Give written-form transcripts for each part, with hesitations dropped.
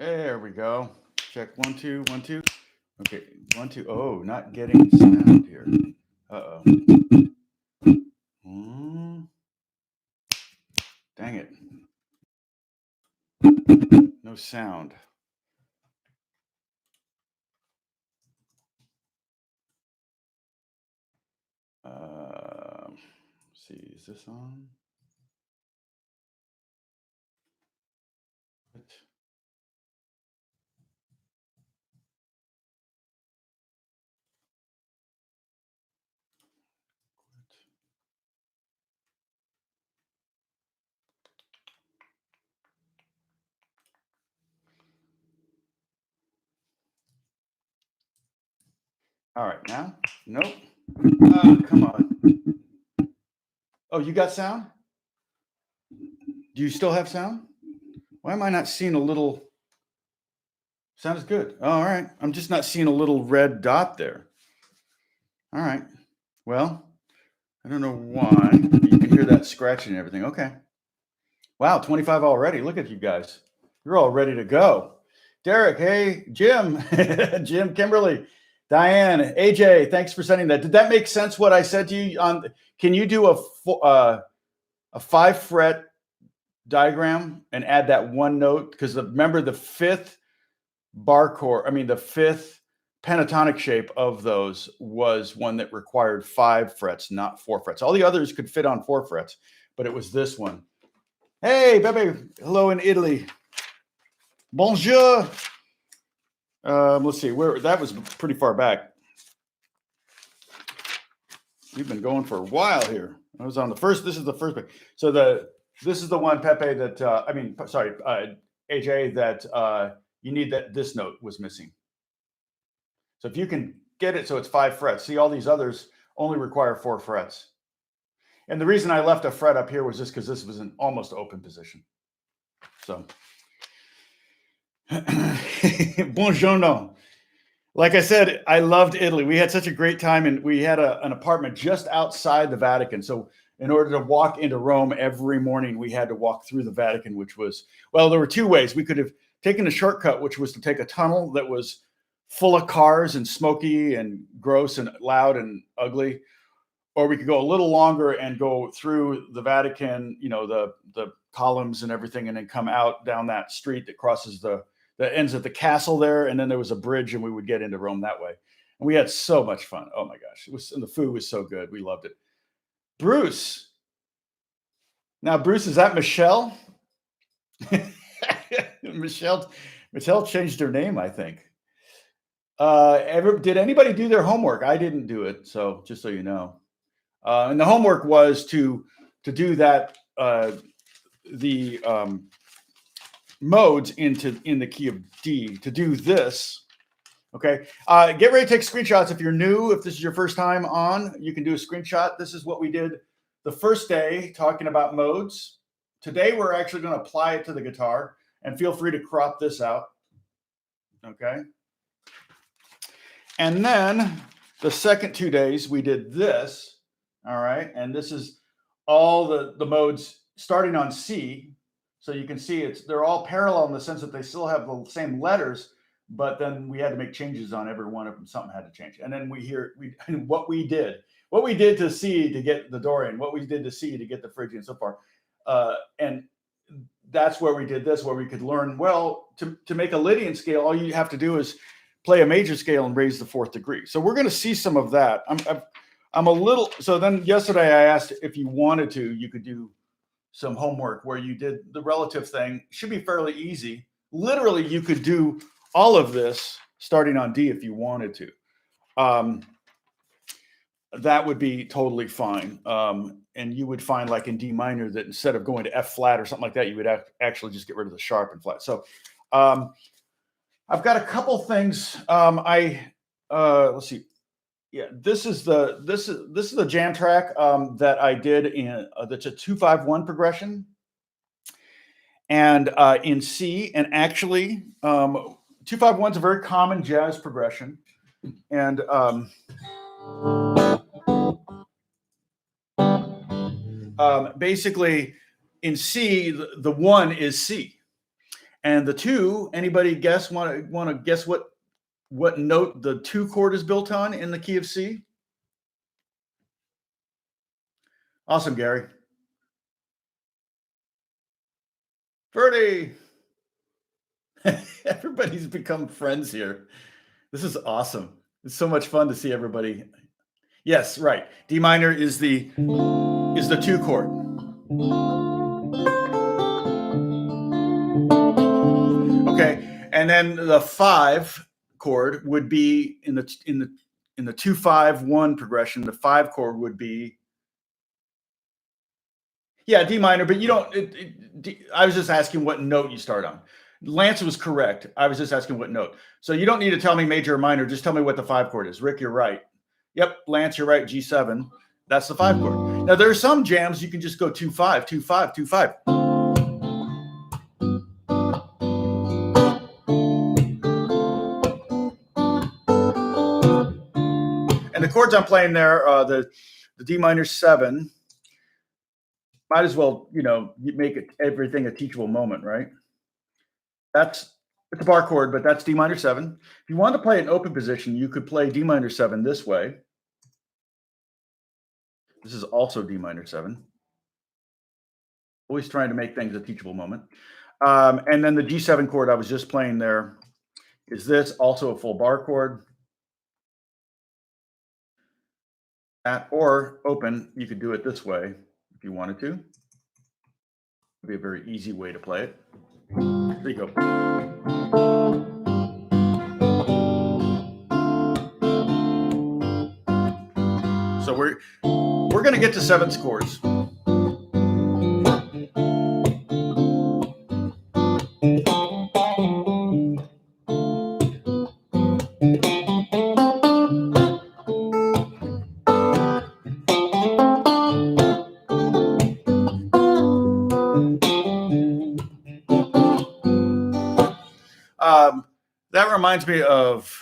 There we go. Check 1 2 1 2. Okay, 1 2. Oh, not getting sound here. Uh oh. Dang it. No sound. Let's see, is this on? What? All right, now? Nope. Come on. Oh, you got sound? Do you still have sound? Why am I not seeing a little? Sound is good. Oh, all right. I'm just not seeing a little red dot there. All right. Well, I don't know why. You can hear that scratching and everything. Okay. Wow, 25 already. Look at you guys. You're all ready to go. Derek, hey, Jim, Jim, Kimberly, Diane, AJ, thanks for sending that. Did that make sense what I said to you? Can you do a 5-fret diagram and add that one note? Because remember the fifth bar chord, the fifth pentatonic shape of those was one that required 5 frets, not 4 frets. All the others could fit on 4 frets, but it was this one. Hey, Bebe, hello in Italy. Bonjour. Let's see, where that was pretty far back. We've been going for a while here. I was on the first. This is the first. So this is the one, Pepe, that AJ, that you need that this note was missing. So if you can get it so it's 5 frets, see all these others only require 4 frets. And the reason I left a fret up here was just because this was an almost open position. So, buongiorno. Like I said, I loved Italy. We had such a great time, and we had an apartment just outside the Vatican. So in order to walk into Rome every morning, we had to walk through the Vatican, which was, well, there were 2 ways. We could have taken a shortcut, which was to take a tunnel that was full of cars and smoky and gross and loud and ugly, or we could go a little longer and go through the Vatican, the columns and everything, and then come out down that street that crosses that ends at the castle there, and then there was a bridge, and we would get into Rome that way. And we had so much fun. Oh my gosh, and the food was so good. We loved it. Bruce. Now, Bruce, is that Michelle? Michelle changed her name, I think. Did anybody do their homework? I didn't do it, so just so you know. And the homework was to do that, the modes in the key of D, to do this. Okay, get ready to take screenshots. If you're new, if this is your first time on, you can do a screenshot. This is what we did the first day, talking about modes. Today, we're actually going to apply it to the guitar, and feel free to crop this out. Okay. And then the second 2 days, we did this. All right. And this is all the modes starting on C. So you can see they're all parallel in the sense that they still have the same letters, but then we had to make changes on every one of them. Something had to change. And then what we did to C to get the Dorian, what we did to C to get the Phrygian, so far. And that's where we did this, where we could learn, well, to make a Lydian scale, all you have to do is play a major scale and raise the 4th degree. So we're going to see some of that. I'm a little, so then yesterday I asked if you wanted to, you could do some homework where you did the relative thing. Should be fairly easy. Literally, you could do all of this starting on D if you wanted to. That would be totally fine. And you would find, like in D minor, that instead of going to F flat or something like that, you would actually just get rid of the sharp and flat. So I've got a couple things. Let's see. Yeah, this is the jam track that I did in that's a 2-5-1 progression, and in C. And actually, 2-5-1 is a very common jazz progression, and basically in C, the 1 is C, And the 2, anybody guess, want to guess what note the 2 chord is built on in the key of C? Awesome, Gary. Verdi. Everybody's become friends here. This is awesome. It's so much fun to see everybody. Yes, right. D minor is the 2 chord. Okay, and then the 5 chord would be in the 2-5-1 progression. The 5 chord would be, yeah, D minor, but you don't. I was just asking what note you start on. Lance was correct. I was just asking what note. So you don't need to tell me major or minor. Just tell me what the 5 chord is. Rick, you're right. Yep, Lance, you're right. G7. That's the 5 chord. Now there are some jams you can just go 2-5, 2-5, 2-5. And the chords I'm playing there, the D minor 7. Might as well, make it everything a teachable moment, right? It's a bar chord, but that's D minor 7. If you want to play an open position, you could play D minor 7 this way. This is also D minor 7. Always trying to make things a teachable moment. And then the G7 chord I was just playing there is this, also a full bar chord. Or open, you could do it this way if you wanted to. It'd be a very easy way to play it. There you go. So we're going to get to 7th chords. That reminds me of,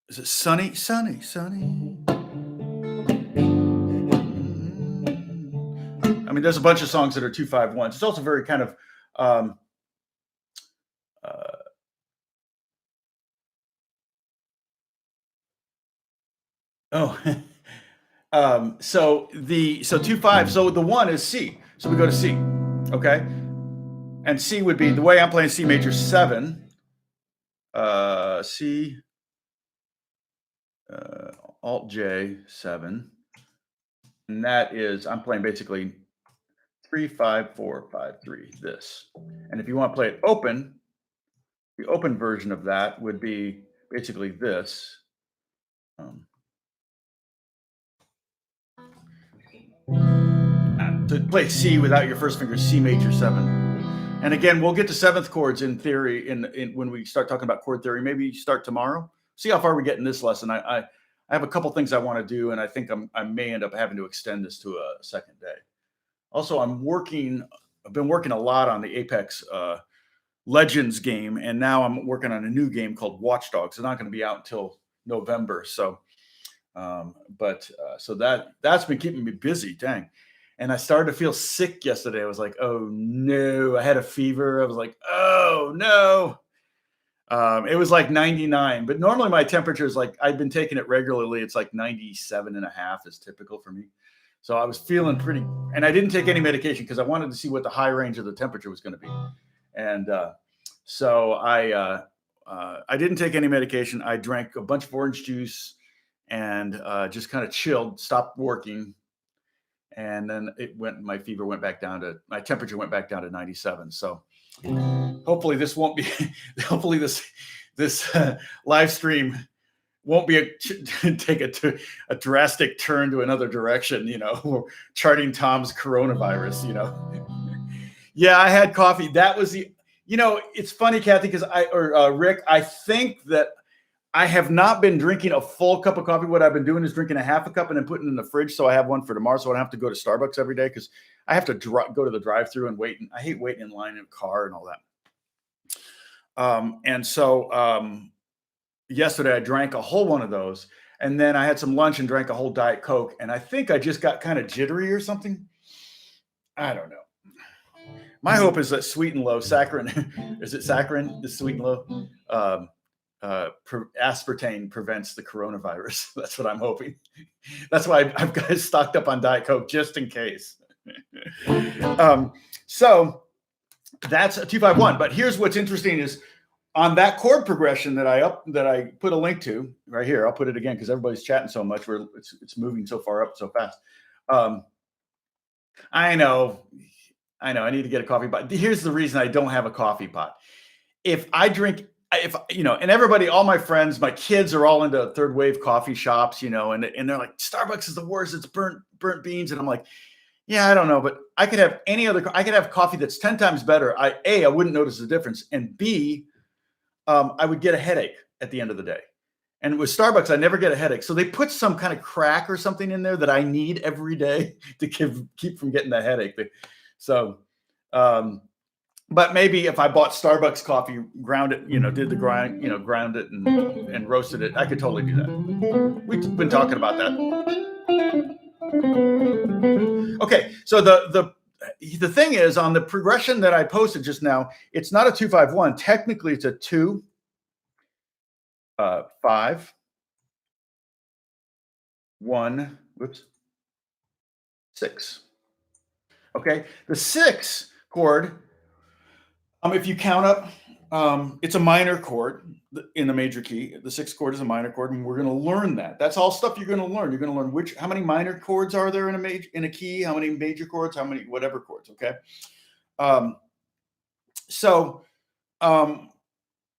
is it Sunny? Sunny, Sunny. I mean, there's a bunch of songs that are 2-5-1s. It's also very kind of so 2-5. So the 1 is C. So we go to C. Okay. And C would be, the way I'm playing C major 7, C, Alt J 7. And that is, I'm playing basically 3-5-4-5-3, this. And if you want to play it open, the open version of that would be basically this. To play C without your first finger, C major 7. And again, we'll get to 7th chords in theory in when we start talking about chord theory. Maybe start tomorrow. See how far we get in this lesson. I have a couple things I want to do, and I think I may end up having to extend this to a second day. Also, I've been working a lot on the Apex Legends game, and now I'm working on a new game called Watch Dogs. It's not going to be out until November. So, so that's been keeping me busy. Dang. And I started to feel sick yesterday. I was like, oh no, I had a fever. I was like, oh no. It was like 99, but normally my temperature is like, I've been taking it regularly. It's like 97.5 is typical for me. So I was feeling pretty, and I didn't take any medication because I wanted to see what the high range of the temperature was going to be. And so I didn't take any medication. I drank a bunch of orange juice and just kind of chilled, stopped working. And then my temperature went back down to 97. So hopefully this won't be, hopefully this live stream won't be take a drastic turn to another direction, charting Tom's coronavirus, Yeah, I had coffee. That was it's funny, Kathy, because Rick, I think that I have not been drinking a full cup of coffee. What I've been doing is drinking a half a cup and then putting it in the fridge. So I have one for tomorrow. So I don't have to go to Starbucks every day because I have to go to the drive-thru and wait. And I hate waiting in line in a car and all that. And so yesterday I drank a whole one of those. And then I had some lunch and drank a whole Diet Coke. And I think I just got kind of jittery or something. I don't know. My hope is that sweet and low saccharin, is it saccharin? Is sweet and low? Aspartame prevents the coronavirus. That's what I'm hoping. That's why I've got it stocked up on Diet Coke just in case. So that's a 251. But here's what's interesting is on that chord progression that I put a link to right here. I'll put it again because everybody's chatting so much. It's moving so far up so fast. I know. I need to get a coffee pot. Here's the reason I don't have a coffee pot. If and everybody, all my friends, my kids are all into third wave coffee shops, and they're like, Starbucks is the worst. It's burnt beans. And I'm like, yeah, I don't know, but I could have I could have coffee that's 10 times better. I wouldn't notice the difference. And B, I would get a headache at the end of the day. And with Starbucks, I never get a headache. So they put some kind of crack or something in there that I need every day to keep from getting the headache. So, but maybe if I bought Starbucks coffee, ground it, did the grind, ground it and roasted it, I could totally do that. We've been talking about that. Okay, so the thing is, on the progression that I posted just now, it's not a 251. Technically, it's a 2, 5, 1, 6. Okay, the 6 chord, if you count up, it's a minor chord in the major key. The 6th chord is a minor chord, and we're going to learn that. That's all stuff you're going to learn. You're going to learn how many minor chords are there in a key, how many major chords, how many whatever chords. Okay, the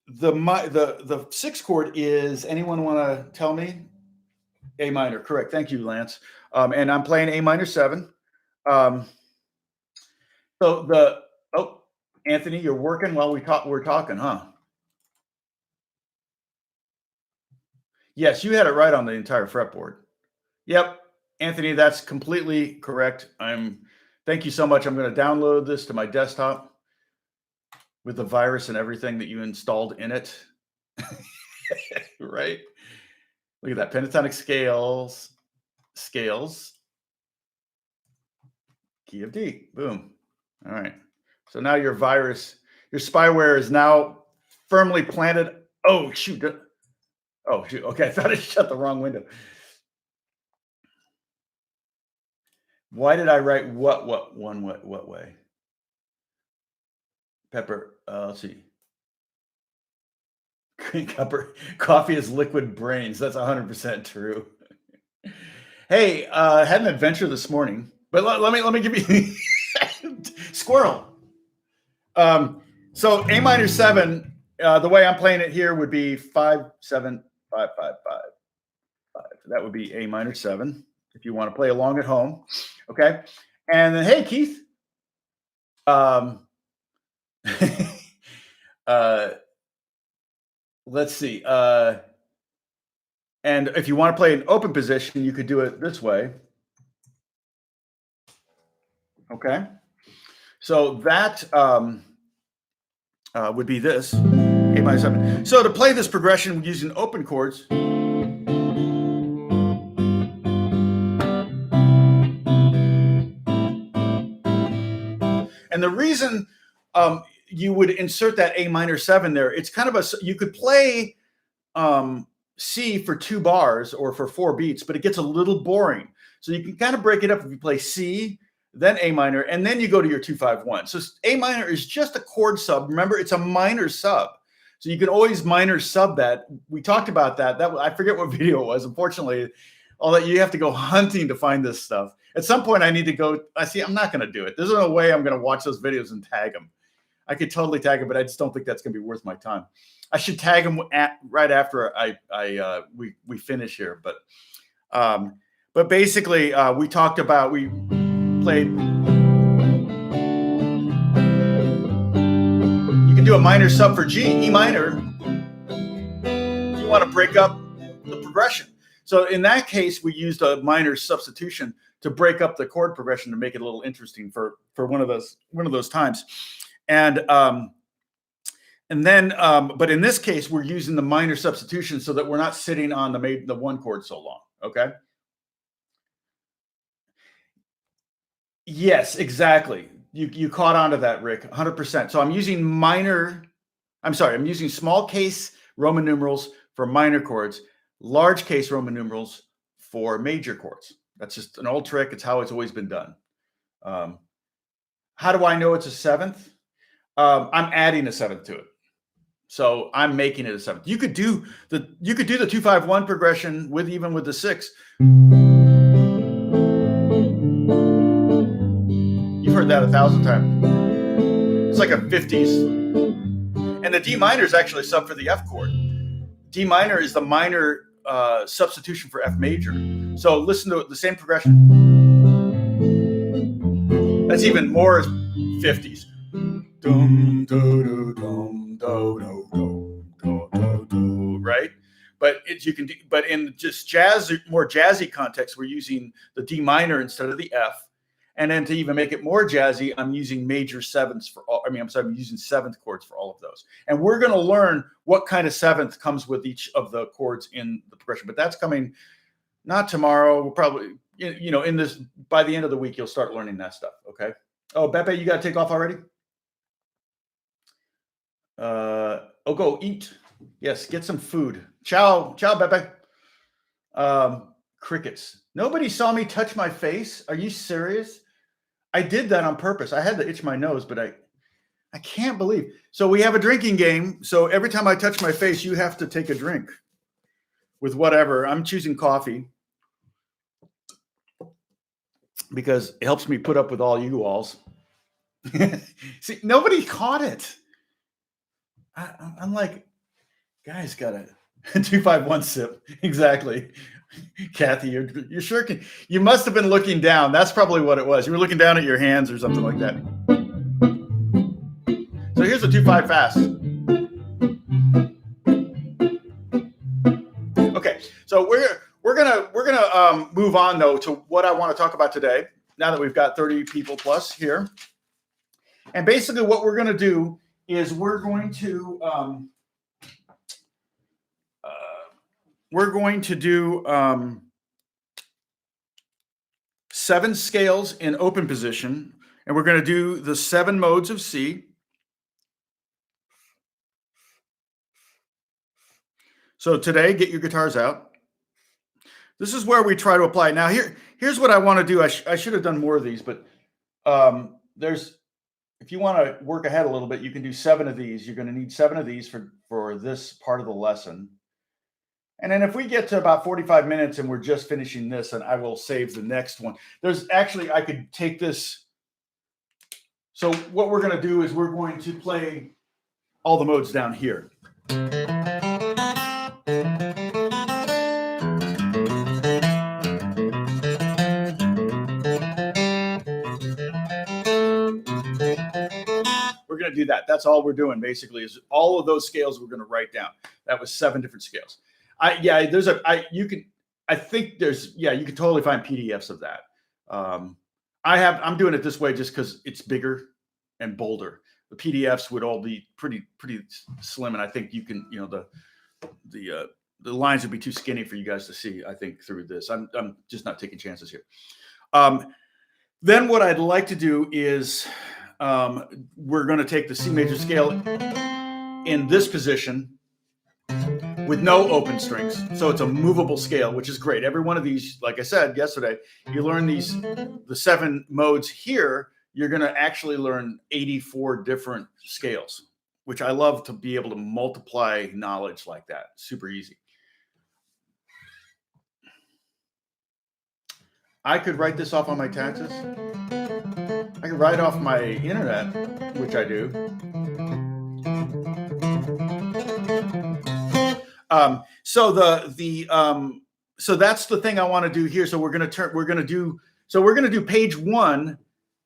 6th chord is, anyone want to tell me? A minor, correct. Thank you, Lance. And I'm playing A minor 7. Anthony, you're working while we're talking, huh? Yes, you had it right on the entire fretboard. Yep, Anthony, that's completely correct. Thank you so much. I'm going to download this to my desktop with the virus and everything that you installed in it. Right? Look at that, pentatonic scales, key of D, boom. All right. So now your spyware is now firmly planted. Oh, shoot. Okay. I thought I shut the wrong window. Why did I write what way? Pepper. Let's see. Green pepper. Coffee is liquid brains. That's 100% true. Hey, I had an adventure this morning, but let me give you squirrel. So A minor 7, the way I'm playing it here would be 5, 7, 5, 5, 5, 5. That would be A minor 7 if you want to play along at home. Okay. And then, hey, Keith. Let's see. And if you want to play an open position, you could do it this way. Okay. So that would be this, A minor 7. So to play this progression using open chords, and the reason you would insert that A minor 7 there, it's kind of you could play C for 2 bars or for 4 beats, but it gets a little boring. So you can kind of break it up if you play C, then A minor, and then you go to your 251. So A minor is just a chord sub. Remember, it's a minor sub. So you can always minor sub that. We talked about that. I forget what video it was. Unfortunately, all that you have to go hunting to find this stuff. At some point, I need to go. I'm not going to do it. There's no way I'm going to watch those videos and tag them. I could totally tag them, but I just don't think that's going to be worth my time. I should tag them right after we finish here. But basically, we talked about, we played. You can do a minor sub for G, E minor. If you want to break up the progression. So in that case, we used a minor substitution to break up the chord progression to make it a little interesting for one of those times. And then, but in this case, we're using the minor substitution so that we're not sitting on the 1 chord so long. Okay. Yes, exactly. You caught on to that, Rick, 100%. So I'm using I'm using small case Roman numerals for minor chords, large case Roman numerals for major chords. That's just an old trick. It's how it's always been done. How do I know it's a seventh? I'm adding a seventh to it. So I'm making it a seventh. You could do the 2-5-1 progression with the 6. You've heard that 1,000 times. It's like a 50s. And the D minor is actually sub for the F chord. D minor is the minor substitution for F major. So listen to the same progression. That's even more 50s. Dum, do, do, dum, do, do, do, do, do, do, right? But but in just more jazzy context, we're using the D minor instead of the F. And then to even make it more jazzy, I'm using major sevenths for all. I'm using seventh chords for all of those. And we're going to learn what kind of seventh comes with each of the chords in the progression. But that's coming not tomorrow. We'll probably, by the end of the week, you'll start learning that stuff. Okay. Oh, Beppe, you got to take off already? Go eat. Yes, get some food. Ciao, Beppe. Crickets. Nobody saw me touch my face. Are you serious? I did that on purpose. I had to itch my nose, but I can't believe. So we have a drinking game. So every time I touch my face, you have to take a drink with whatever. I'm choosing coffee because it helps me put up with all you alls. See, nobody caught it. I'm like, guys, got a 2-5-1 sip. Exactly. Kathy, you sure can. You must have been looking down. That's probably what it was. You were looking down at your hands or something like that. So here's the 2-5 fast. Okay, so we're gonna move on though to what I want to talk about today. Now that we've got 30 people plus here, and basically what we're gonna do is we're going to do 7 scales in open position, and we're going to do the 7 modes of C. So today, get your guitars out. This is where we try to apply. Now here's what I want to do. I should have done more of these, but if you want to work ahead a little bit, you can do 7 of these. You're going to need 7 of these for this part of the lesson. And then if we get to about 45 minutes and we're just finishing this, and I will save the next one. I could take this. So what we're going to do is we're going to play all the modes down here. We're going to do that. That's all we're doing basically is all of those scales we're going to write down. That was 7 different scales. You could totally find PDFs of that. I'm doing it this way just because it's bigger and bolder. The PDFs would all be pretty slim, and I think you can, the lines would be too skinny for you guys to see. I think through this, I'm just not taking chances here. Then what I'd like to do is we're going to take the C major scale in this position with no open strings. So it's a movable scale, which is great. Every one of these, like I said yesterday, you learn the 7 modes here, you're going to actually learn 84 different scales, which I love to be able to multiply knowledge like that. Super easy. I could write this off on my taxes. I could write off my internet, which I do. So that's the thing I want to do here. So we're going to do page 1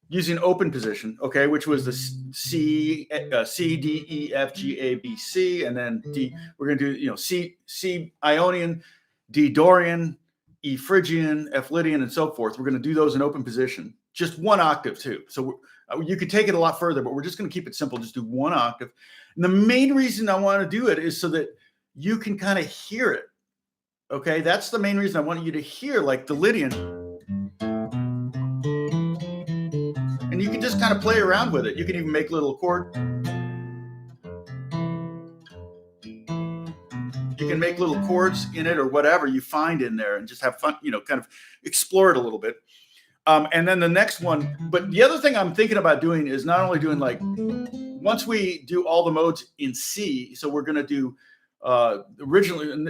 using open position, okay, which was the C, D, E, F, G, A, B, C, and then D. We're going to do, C Ionian, D Dorian, E Phrygian, F Lydian, and so forth. We're going to do those in open position, just 1 octave too. So you could take it a lot further, but we're just going to keep it simple. Just do 1 octave. And the main reason I want to do it is so that you can kind of hear it. Okay, that's the main reason I want you to hear, like the Lydian. And you can just kind of play around with it. You can even make little chord. You can make little chords in it or whatever you find in there and just have fun, kind of explore it a little bit. And then the next one, but the other thing I'm thinking about doing is not only doing like, once we do all the modes in C, so we're going to do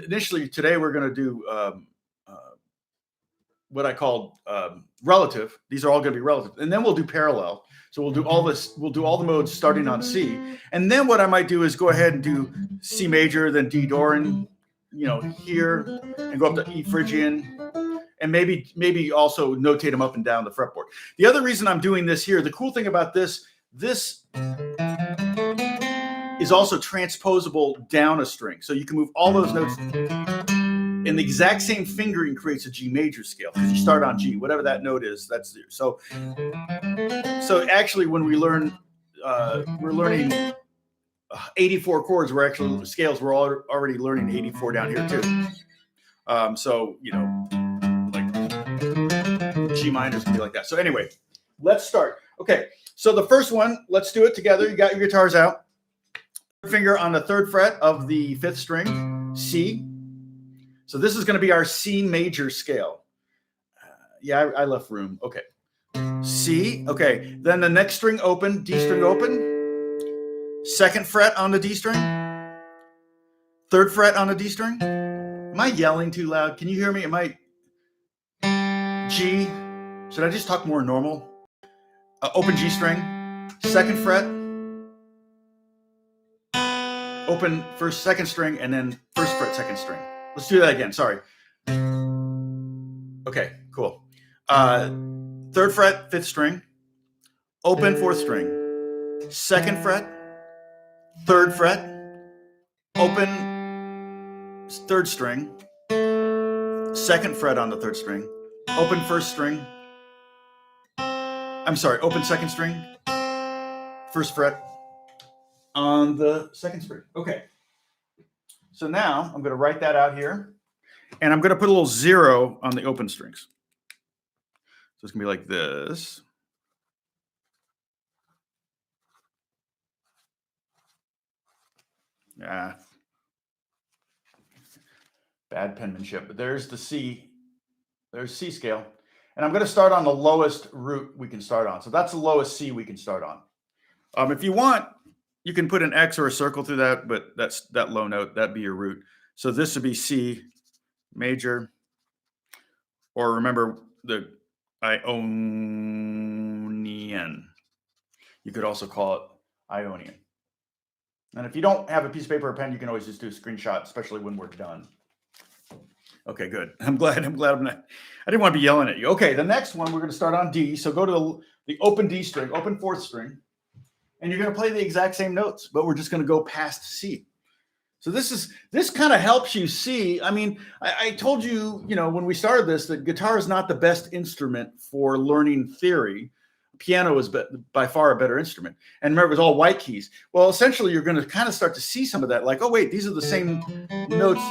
initially today, we're going to do what I called relative. These are all going to be relative. And then we'll do parallel. So we'll do all this, we'll do all the modes starting on C. And then what I might do is go ahead and do C major, then D Doran, here, and go up to E Phrygian, and maybe also notate them up and down the fretboard. The other reason I'm doing this here, the cool thing about this is also transposable down a string. So you can move all those notes, and the exact same fingering creates a G major scale because you start on G, whatever that note is, that's there. So actually when we learn, we're learning 84 chords, we're actually scales, we're already learning 84 down here too. So, like G minors can be like that. So anyway, let's start. Okay, so the first one, let's do it together. You got your guitars out. Finger on the 3rd fret of the 5th string, C. So this is going to be our C major scale. Yeah, I left room. Okay. C. Okay. Then the next string open, D string open. 2nd fret on the D string. 3rd fret on the D string. Am I yelling too loud? Can you hear me? Am I G? Should I just talk more normal? Open G string. 2nd fret. Open 1st, 2nd string, and then 1st fret, 2nd string. Let's do that again. Sorry. Okay, cool. 3rd fret, 5th string. Open 4th string. 2nd fret. 3rd fret. Open 3rd string. 2nd fret on the 3rd string. Open 1st string. I'm sorry, open 2nd string. 1st fret on the 2nd string. Okay. So now I'm going to write that out here. And I'm going to put a little 0 on the open strings. So it's going to be like this. Yeah. Bad penmanship. But there's the C. There's C scale. And I'm going to start on the lowest root we can start on. So that's the lowest C we can start on. If you want, you can put an X or a circle through that, but that's that low note. That'd be your root. So this would be C major. Or remember the Ionian. You could also call it Ionian. And if you don't have a piece of paper or pen, you can always just do a screenshot, especially when we're done. Okay, good. I'm glad I'm not. I didn't want to be yelling at you. Okay, the next one, we're going to start on D. So go to the open D string, open 4th string, and you're going to play the exact same notes, but we're just going to go past C. So this kind of helps you see. I mean, I told you, when we started this, that guitar is not the best instrument for learning theory. Piano is by far a better instrument. And remember, it was all white keys. Well, essentially, you're going to kind of start to see some of that. Like, oh, wait, these are the same notes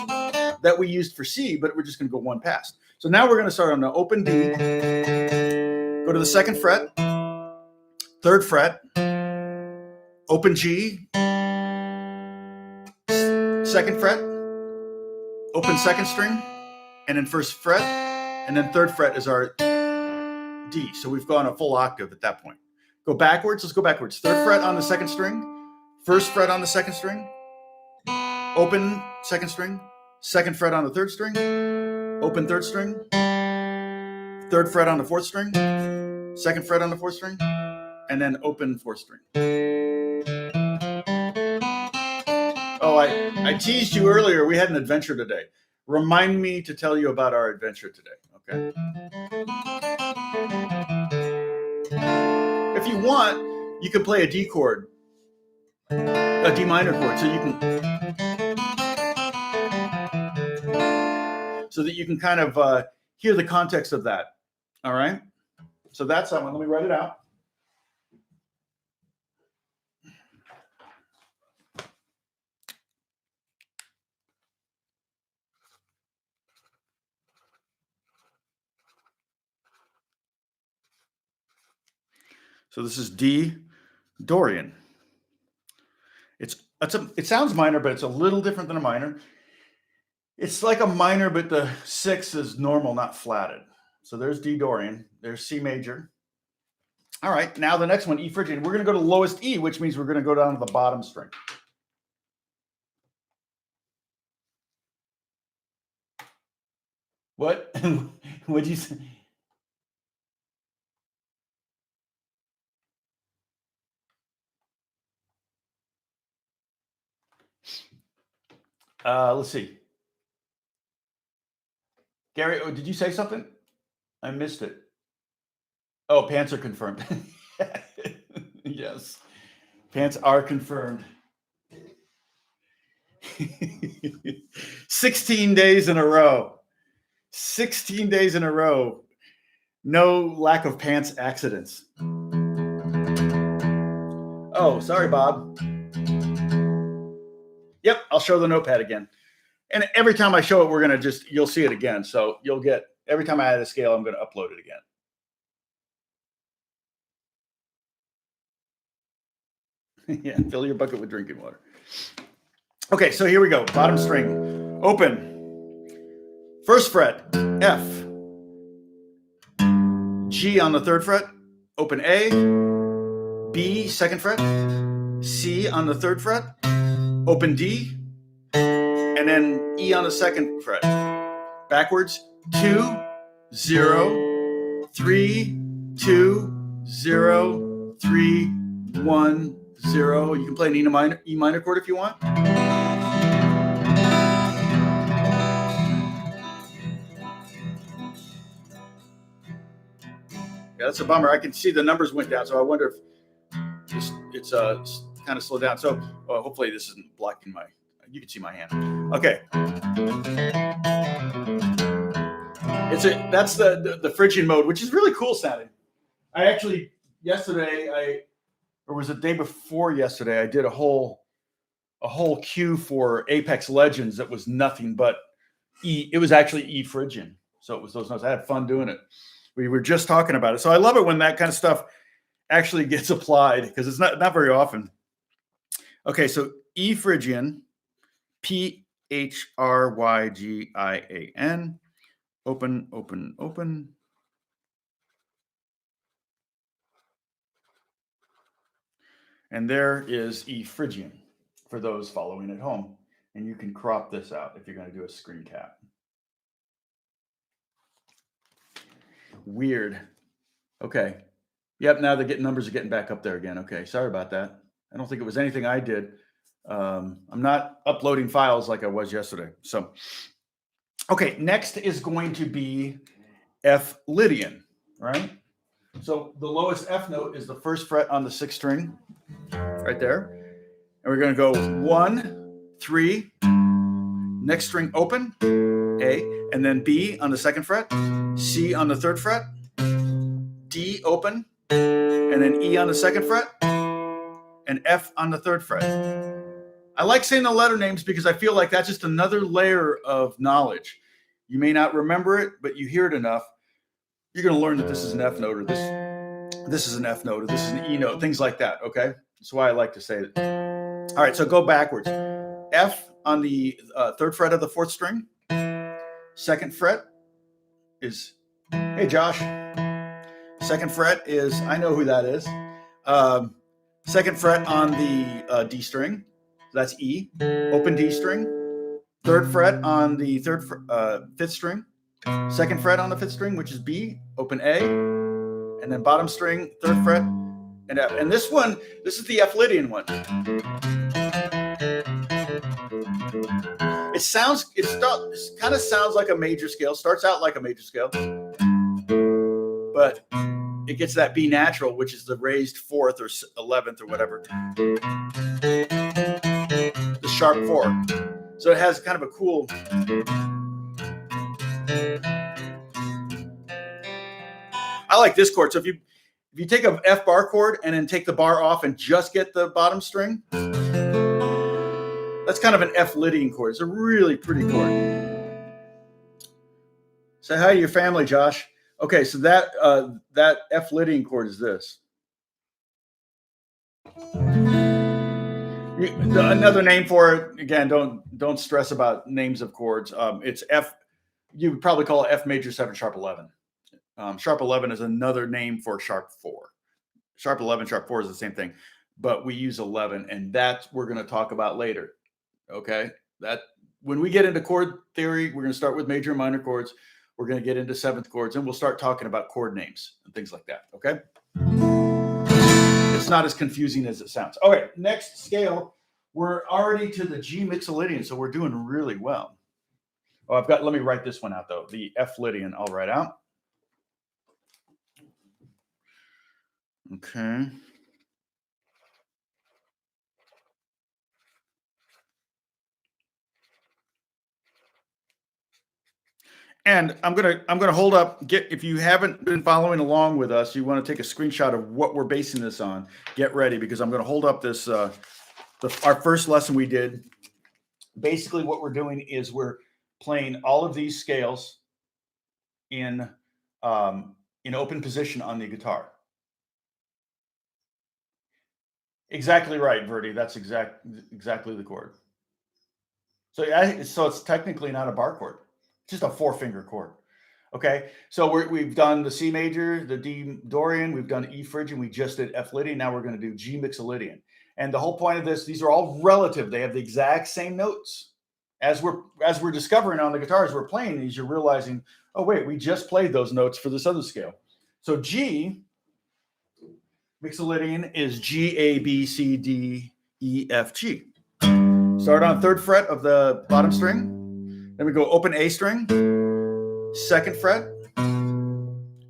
that we used for C, but we're just going to go one past. So now we're going to start on the open D. Go to the 2nd fret, 3rd fret, open G, 2nd fret, open 2nd string, and then 1st fret, and then 3rd fret is our D. So we've gone a full octave at that point. Go backwards. Let's go backwards. 3rd fret on the 2nd string, 1st fret on the 2nd string, open 2nd string, 2nd fret on the 3rd string, open 3rd string, 3rd fret on the 4th string, 2nd fret on the 4th string, and then open 4th string. Oh, I teased you earlier. We had an adventure today. Remind me to tell you about our adventure today, okay? If you want, you can play a D chord, a D minor chord, so that you can kind of hear the context of that. All right? So that's that one. Let me write it out. So this is D Dorian. It sounds minor, but it's a little different than a minor. It's like a minor, but the 6 is normal, not flatted. So there's D Dorian. There's C major. All right, now the next one, E Phrygian. We're going to go to lowest E, which means we're going to go down to the bottom string. What? What'd you say? Let's see. Gary, did you say something? I missed it. Oh, pants are confirmed. Yes, pants are confirmed. 16 days in a row. 16 days in a row. No lack of pants accidents. Oh, sorry, Bob. Yep, I'll show the notepad again. And every time I show it, you'll see it again. So you'll get, every time I add a scale, I'm going to upload it again. Yeah, fill your bucket with drinking water. Okay, so here we go. Bottom string, open. First fret, F. G on the 3rd fret, open A. B, 2nd fret. C on the 3rd fret, open D. And then E on the 2nd fret. Backwards, 2, 0, 3, 2, 0, 3, 1, 0. You can play an E minor chord if you want. Yeah, that's a bummer. I can see the numbers went down, so I wonder if it's kind of slowed down. So hopefully this isn't blocking you can see my hand. Okay. That's the Phrygian mode, which is really cool sounding. I actually, or was it the day before yesterday, I did a whole cue for Apex Legends that was nothing but E. It was actually E Phrygian. So it was those notes. I had fun doing it. We were just talking about it. So I love it when that kind of stuff actually gets applied because it's not very often. Okay, so E Phrygian, Phrygian, open, open, open. And there is E Phrygian for those following at home. And you can crop this out if you're going to do a screen cap. Weird. Okay. Yep, now the numbers are getting back up there again. Okay, sorry about that. I don't think it was anything I did. I'm not uploading files like I was yesterday. So, okay, next is going to be F Lydian, right? So the lowest F note is the 1st fret on the 6th string, right there. And we're going to go 1, 3, next string open, A, and then B on the 2nd fret, C on the 3rd fret, D open, and then E on the 2nd fret, and F on the 3rd fret. I like saying the letter names because I feel like that's just another layer of knowledge. You may not remember it, but you hear it enough, you're going to learn that this is an F note, or this is an F note, or this is an E note, things like that, okay? That's why I like to say it. All right, so go backwards. F on the 3rd fret of the 4th string. 2nd fret is, hey, Josh. 2nd fret is, I know who that is. 2nd fret on the D string. That's E. Open D string. 3rd fret on the 5th string. 2nd fret on the 5th string, which is B. Open A. And then bottom string, 3rd fret, and F. And this is the F Lydian one. It kind of sounds like a major scale. Starts out like a major scale, but it gets that B natural, which is the raised 4th or 11th or whatever, the sharp 4. So it has kind of a cool. I like this chord. So if you take a F bar chord and then take the bar off and just get the bottom string, that's kind of an F Lydian chord. It's a really pretty chord. Say hi to your family, Josh. Okay, so that F Lydian chord is this. Another name for it, again, don't stress about names of chords. It's F. You would probably call it F major 7 sharp 11. Sharp 11 is another name for sharp 4. Sharp 11, sharp 4 is the same thing, but we use 11, and that we're going to talk about later. Okay, that when we get into chord theory, we're going to start with major and minor chords. We're going to get into seventh chords, and we'll start talking about chord names and things like that. Okay, it's not as confusing as it sounds. Okay, next scale, we're already to the G mixolydian, so we're doing really well. Oh, let me write this one out though. The F Lydian, I'll write out. Okay. And I'm gonna hold up. If you haven't been following along with us, you want to take a screenshot of what we're basing this on. Get ready, because I'm gonna hold up this our first lesson we did. Basically, what we're doing is we're playing all of these scales in open position on the guitar. Exactly right, Verdi. That's exactly the chord. So it's technically not a bar chord, it's just a 4-finger chord. Okay, so we've done the C major, the D Dorian, we've done E Phrygian, we just did F Lydian. Now we're going to do G Mixolydian. And the whole point of this, these are all relative. They have the exact same notes. As we're discovering on the guitars we're playing these, you're realizing, oh wait, we just played those notes for this other scale. So G Mixolydian is G, A, B, C, D, E, F, G. Start on 3rd fret of the bottom string. Then we go open A string, 2nd fret.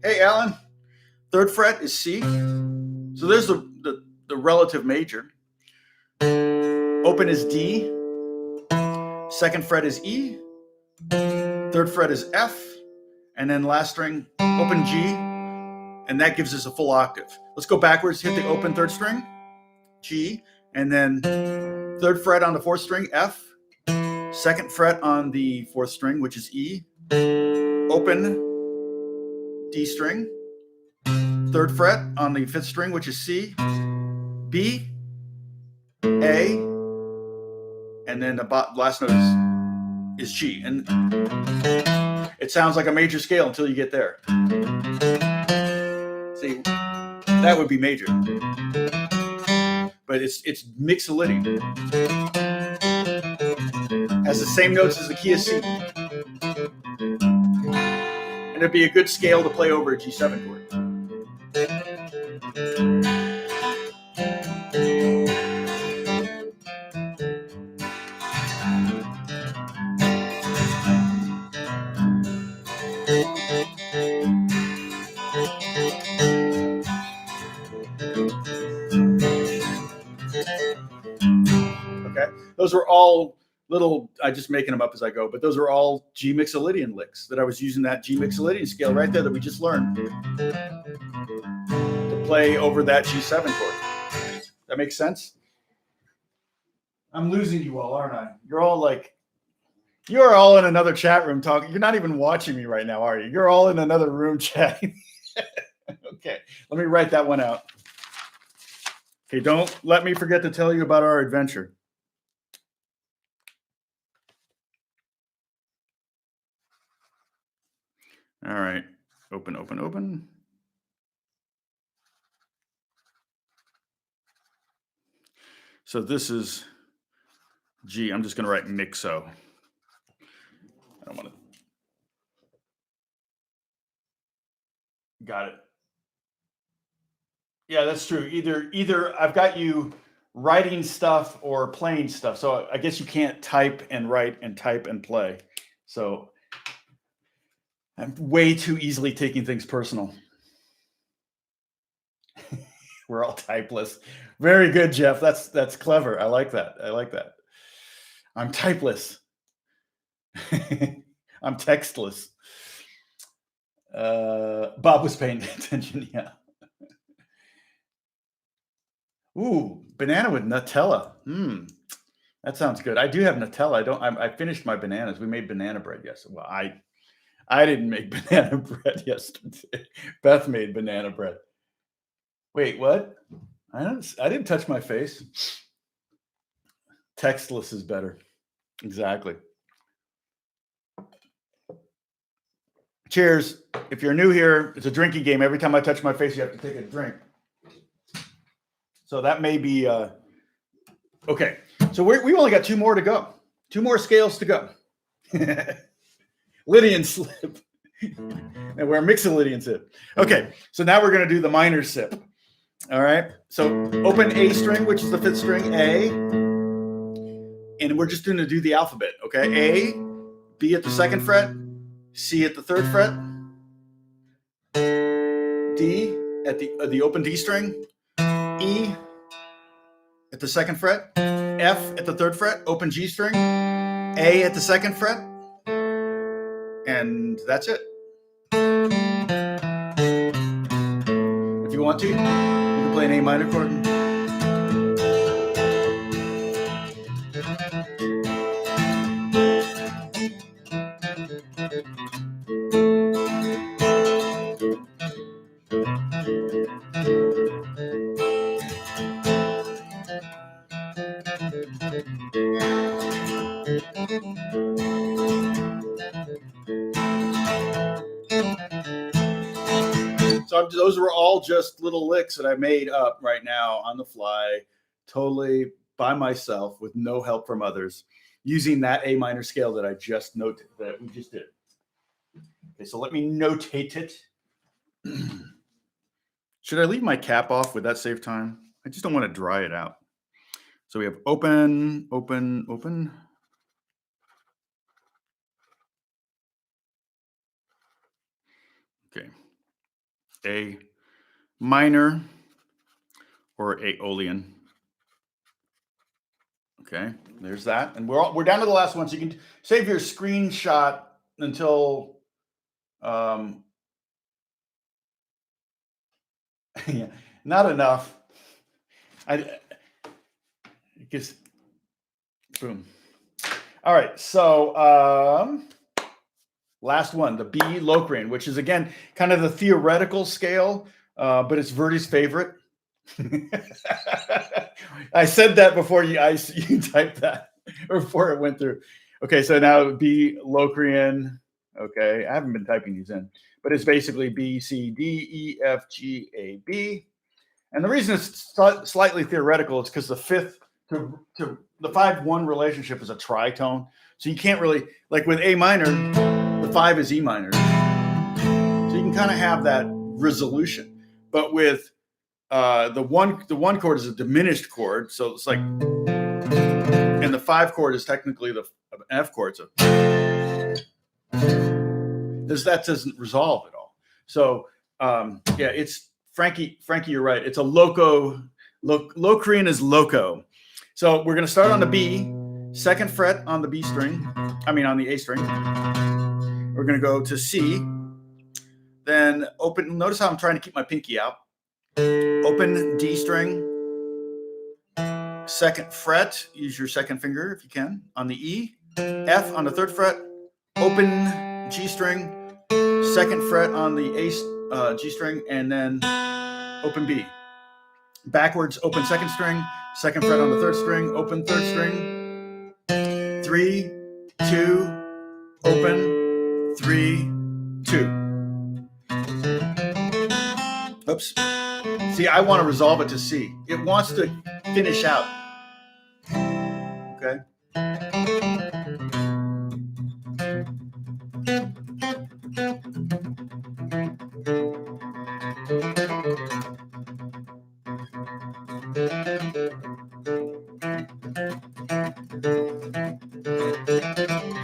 Hey, Alan, 3rd fret is C. So there's the relative major. Open is D. 2nd fret is E. 3rd fret is F. And then last string, open G. And that gives us a full octave. Let's go backwards, hit the open 3rd string, G. And then 3rd fret on the 4th string, F. 2nd fret on the 4th string, which is E. Open D string. 3rd fret on the 5th string, which is C. B. A. And then the last note is G. And it sounds like a major scale until you get there. See, that would be major. But it's mixolydian. Has the same notes as the key of C. And it'd be a good scale to play over a G7 chord. Okay, those are all little, I'm just making them up as I go, but those are all G mixolydian licks that I was using that G mixolydian scale right there that we just learned to play over that G7 chord. That makes sense? I'm losing you all, aren't I? You're all in another chat room talking. You're not even watching me right now, are you? You're all in another room chatting. Okay, let me write that one out. Okay, don't let me forget to tell you about our adventure. All right, open, open, open. So this is G. I'm just going to write mixo. I don't want to. Got it. Yeah, that's true. Either I've got you writing stuff or playing stuff. So I guess you can't type and write and type and play. So I'm way too easily taking things personal. We're all typeless. Very good, Jeff. That's clever. I like that. I'm typeless. I'm textless. Bob was paying attention. Yeah. Ooh, banana with Nutella. That sounds good. I do have Nutella. I finished my bananas. We made banana bread yesterday. Well, I didn't make banana bread yesterday. Beth made banana bread. Wait, what? I didn't touch my face. Textless is better. Exactly. Cheers. If you're new here, it's a drinking game. Every time I touch my face, you have to take a drink. So that may be okay. So we only got 2 more to go. 2 more scales to go. Lydian slip. And we're Mixolydian sip. Okay, so now we're going to do the minor sip. All right. So open A string, which is the 5th string, A. And we're just going to do the alphabet. Okay. A, B at the 2nd fret, C at the 3rd fret, D at the open D string, E at the 2nd fret, F at the 3rd fret, open G string, A at the 2nd fret, and that's it. If you want to, you can play an A minor chord. So those were all just little licks that I made up right now on the fly, totally by myself with no help from others, using that A minor scale that I just noted, that we just did. Okay, so let me notate it. Should I leave my cap off? Would that save time? I just don't want to dry it out. So we have open, open, open. Okay. A minor or Aeolian. Okay, there's that. And we're down to the last one. So you can save your screenshot until yeah, not enough. I guess boom. All right, so last one, the B Locrian, which is again kind of the theoretical scale, but it's Verdi's favorite. I said that before you typed that, or before it went through. Okay, so now B Locrian. Okay, I haven't been typing these in, but it's basically B, C, D, E, F, G, A, B. And the reason it's slightly theoretical is because the 5th to the 5-1 relationship is a tritone. So you can't really, like with A minor, the 5 is E minor. So you can kind of have that resolution. But with the one chord is a diminished chord. So it's like, and the 5 chord is technically the F chord. So that doesn't resolve at all. So yeah, it's Frankie, you're right. It's a Locrian is loco. So we're going to start on the B, 2nd fret on the B string. On the A string. We're going to go to C. Then open. Notice how I'm trying to keep my pinky out. Open D string. 2nd fret. Use your 2nd finger if you can on the E. F on the 3rd fret. Open G string. 2nd fret on the A G string, and then open B. Backwards, open 2nd string, 2nd fret on the 3rd string, open 3rd string. 3, 2, open, 3, 2. Oops. See, I want to resolve it to C. It wants to finish out. Okay.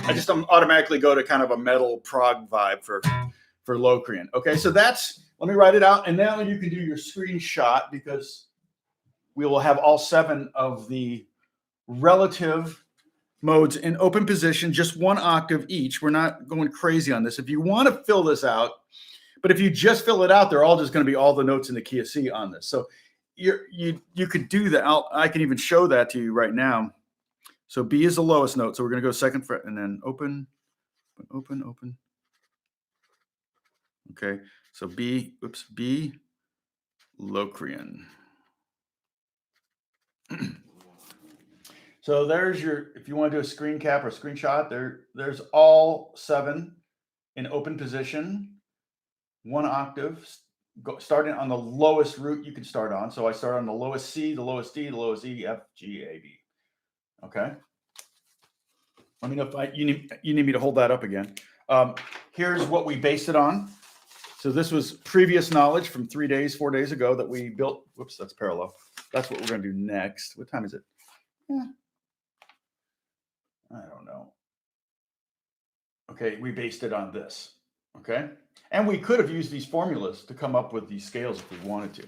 I just automatically go to kind of a metal prog vibe for Locrian. Okay, so that's, let me write it out, and now you can do your screenshot because we will have all 7 of the relative modes in open position, just 1 octave each. We're not going crazy on this. If you want to fill this out, but if you just fill it out, they're all just going to be all the notes in the key of C on this. So you could do that. I can even show that to you right now. So B is the lowest note. So we're going to go 2nd fret and then open, open, open. Okay. So B, B, Locrian. So So there's your, if you want to do a screen cap or screenshot, there's all 7 in open position, 1 octave, starting on the lowest root you can start on. So I start on the lowest C, the lowest D, the lowest E, F, G, A, B. Okay. Let me know if you need me to hold that up again. Here's what we based it on. So this was previous knowledge from 4 days ago that we built. Whoops, that's parallel. That's what we're going to do next. What time is it? Yeah. I don't know. Okay, we based it on this. Okay. And we could have used these formulas to come up with these scales if we wanted to.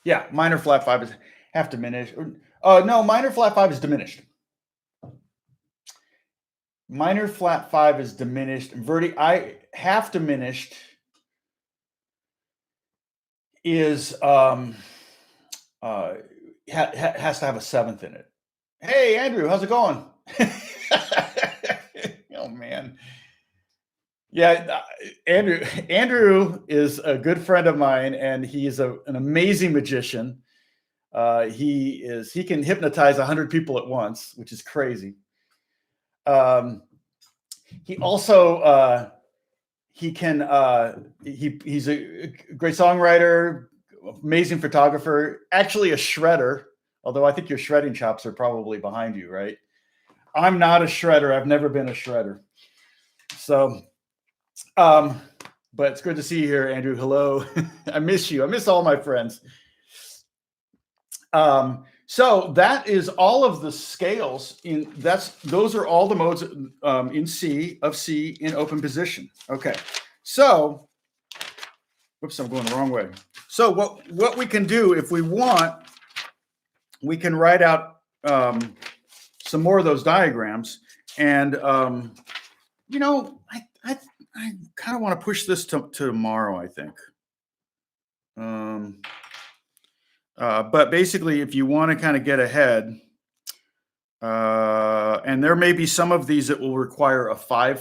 Yeah, minor flat 5 is half diminished. No, minor flat 5 is diminished. Minor flat 5 is diminished. Half diminished is has to have a 7th in it. Hey, Andrew, how's it going? Oh man. Yeah, Andrew is a good friend of mine, and he's an amazing magician. He can hypnotize 100 people at once, which is crazy. He also he's a great songwriter, amazing photographer, actually a shredder. Although I think your shredding chops are probably behind you, right? I'm not a shredder. I've never been a shredder. So, but it's good to see you here, Andrew. Hello. I miss you. I miss all my friends. So that is all of the scales those are all the modes in C in open position. Okay. So, whoops, I'm going the wrong way. So what we can do if we want, we can write out some more of those diagrams. And, I kind of want to push this to tomorrow, I think. But basically, if you want to kind of get ahead, and there may be some of these that will require a 5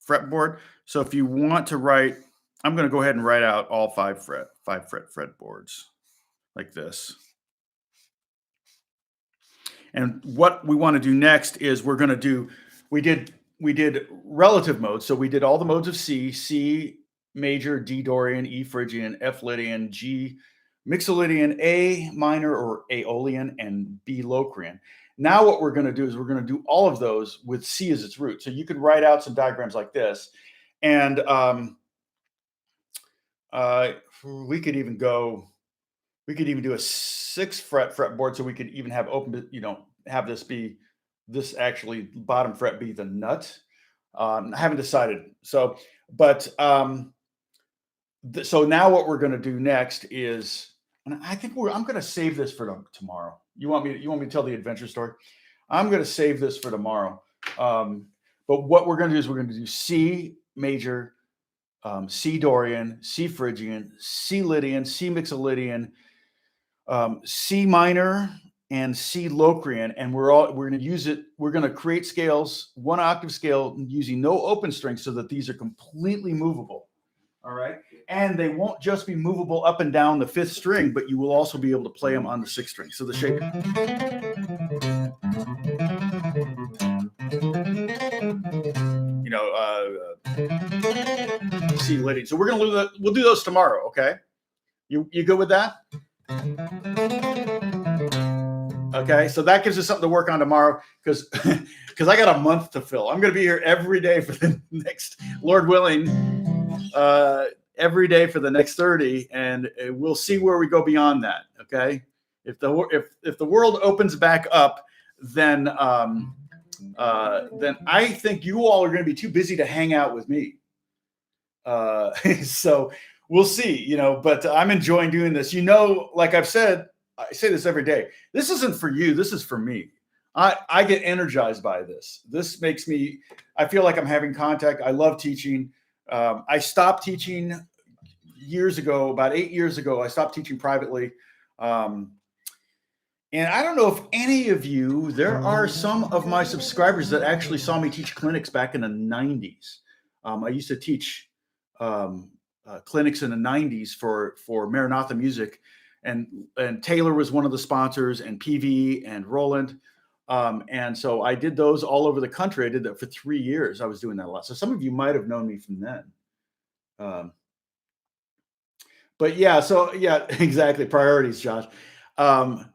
fretboard. So if you want to write, I'm going to go ahead and write out all 5 fret fretboards like this. And what we want to do next is we're going to do, we did relative modes. So we did all the modes of C major, D Dorian, E Phrygian, F Lydian, G Mixolydian, A minor or Aeolian, and B Locrian. Now what we're going to do is we're going to do all of those with C as its root. So you could write out some diagrams like this. And we could even do a 6 fretboard, so we could even have open, have this actually bottom fret be the nut. I haven't decided. So, but so now what we're going to do next is, and I think I'm going to save this for tomorrow. You want me to tell the adventure story? I'm going to save this for tomorrow. But what we're going to do is we're going to do C major, C Dorian, C Phrygian, C Lydian, C Mixolydian, C minor, and C Locrian, and we're going to use it. We're going to create scales, 1 octave scale, using no open strings, so that these are completely movable. All right, and they won't just be movable up and down the 5th string, but you will also be able to play them on the 6th string. So the shape. C Lydian. So we're going to do that. We'll do those tomorrow. Okay, you good with that? Okay, so that gives us something to work on tomorrow, because I got a month to fill. I'm going to be here every day for the next, Lord willing, every day for the next 30, and we'll see where we go beyond that. Okay, if the world opens back up, then I think you all are going to be too busy to hang out with me. So we'll see. But I'm enjoying doing this. Like I've said. I say this every day. This isn't for you. This is for me. I get energized by this. This makes me, I feel like I'm having contact. I love teaching. I stopped teaching years ago, about 8 years ago. I stopped teaching privately. And I don't know if any of you, there are some of my subscribers that actually saw me teach clinics back in the 90s. I used to teach clinics in the 90s for Maranatha Music. and Taylor was one of the sponsors, and PV and Roland. And so I did those all over the country. I did that for 3 years. I was doing that a lot. So some of you might have known me from then. But yeah, so yeah, exactly. Priorities, Josh.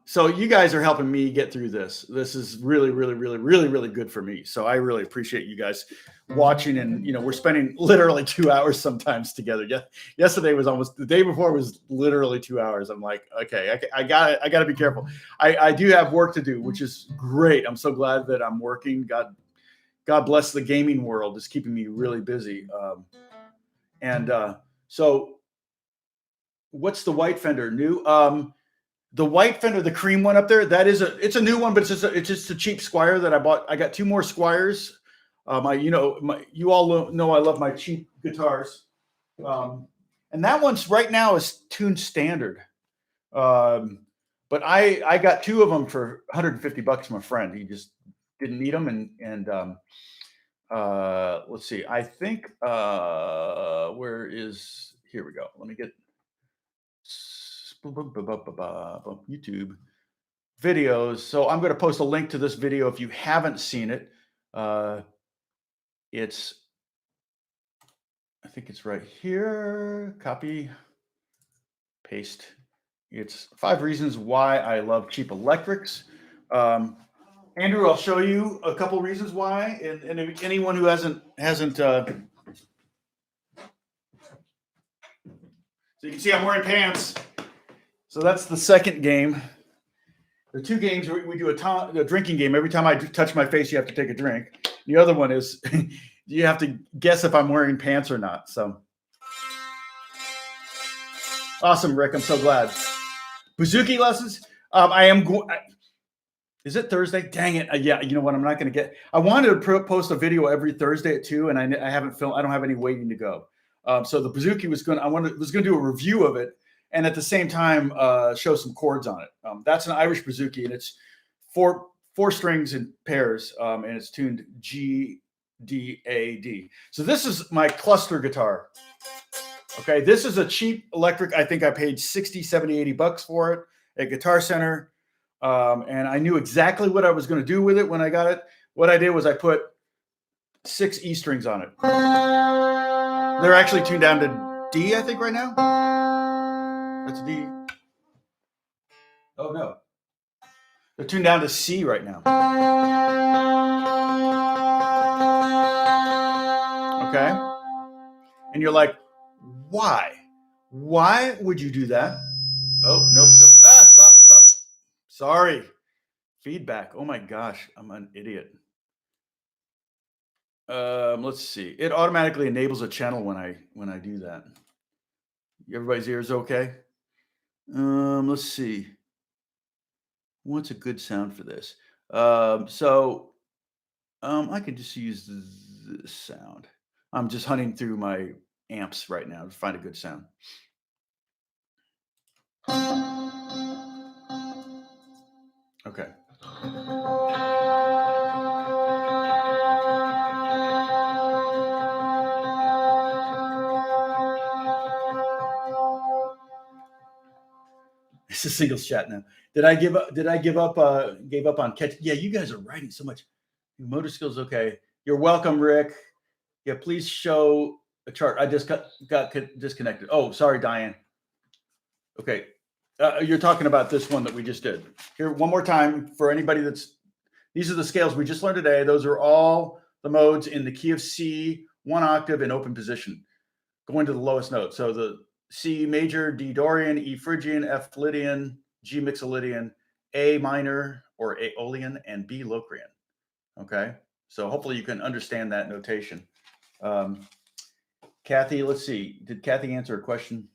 So you guys are helping me get through this. This is really, really, really, really, really good for me. So I really appreciate you guys watching. And we're spending literally 2 hours sometimes together. Yesterday was almost, the day before was literally 2 hours. I'm like, okay, I got to be careful. I do have work to do, which is great. I'm so glad that I'm working. God bless the gaming world. It's keeping me really busy. So what's the white fender new? The white fender, the cream one up there, it's a new one, but it's just a cheap Squire that I bought. I got 2 more Squires. You all know I love my cheap guitars. And that one's right now is tuned standard. But I got 2 of them for $150 from a friend. He just didn't need them. And let's see. I think here we go. Let me get YouTube videos. So I'm going to post a link to this video if you haven't seen it. I think it's right here. Copy, paste. It's 5 reasons why I love cheap electrics. Andrew, I'll show you a couple reasons why, and if anyone who hasn't. So you can see I'm wearing pants. So that's the second game. The 2 games we do a drinking game. Every time I touch my face, you have to take a drink. The other one is you have to guess if I'm wearing pants or not. So awesome, Rick. I'm so glad. Bouzouki lessons. I am going. Is it Thursday? Dang it. Yeah, you know what? I'm not going to get. I wanted to post a video every Thursday at 2, and I haven't filmed. I don't have any waiting to go. So the Bouzouki was going to do a review of it, and at the same time show some chords on it. That's an Irish Bouzouki, and it's 4 strings in pairs, and it's tuned G, D, A, D. So this is my cluster guitar. Okay, this is a cheap electric. I think I paid 60, 70, $80 for it at Guitar Center. And I knew exactly what I was going to do with it when I got it. What I did was I put 6 E strings on it. They're actually tuned down to D, I think, right now. That's D. Oh, no. They're tuned down to C right now. Okay. And you're like, why? Why would you do that? Oh, nope. Stop. Sorry. Feedback. Oh my gosh, I'm an idiot. Let's see. It automatically enables a channel when I do that. Everybody's ears okay? Let's see. What's a good sound for this? I could just use this sound. I'm just hunting through my amps right now to find a good sound. Okay. It's a singles chat now. Did I give up? Gave up on catch? Yeah, you guys are writing so much. Motor skills, okay. You're welcome, Rick. Yeah, please show a chart. I just got disconnected. Oh, sorry, Diane. Okay, you're talking about this one that we just did. Here, one more time for anybody these are the scales we just learned today. Those are all the modes in the key of C, 1 octave in open position, going to the lowest note. So the C major, D Dorian, E Phrygian, F Lydian, G Mixolydian, A minor or Aeolian, and B Locrian. Okay, so hopefully you can understand that notation. Kathy, let's see. Did Kathy answer a question?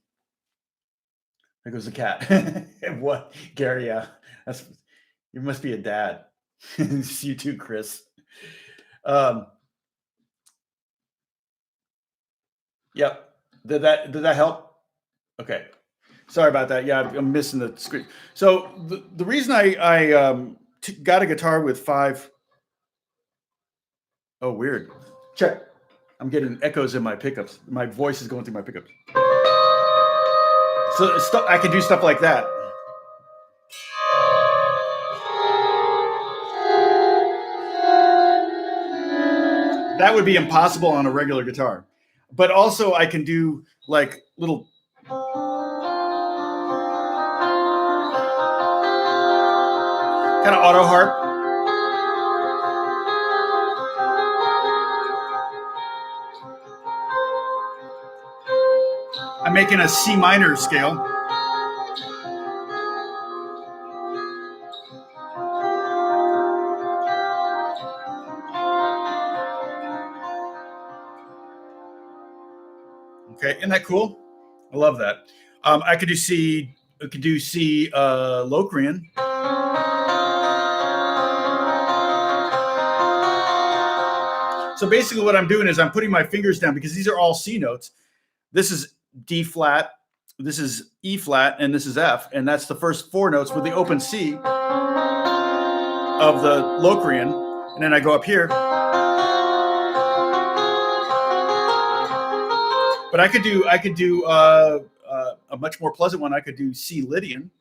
There goes the cat. What, Gary? Yeah, you must be a dad. You too, Chris. Yep. Did that help? Okay. Sorry about that. Yeah, I'm missing the screen. So the reason I got a guitar with 5. Oh, weird. Check. I'm getting echoes in my pickups. My voice is going through my pickups. So I can do stuff like that. That would be impossible on a regular guitar. But also I can do like little kind of auto harp. I'm making a C minor scale. Okay, isn't that cool? I love that. I could do C. I could do C Locrian. So basically, what I'm doing is I'm putting my fingers down because these are all C notes. This is D flat, this is E flat, and this is F, and that's the first 4 notes with the open C of the Locrian, and then I go up here. But I could do a much more pleasant one. I could do C Lydian,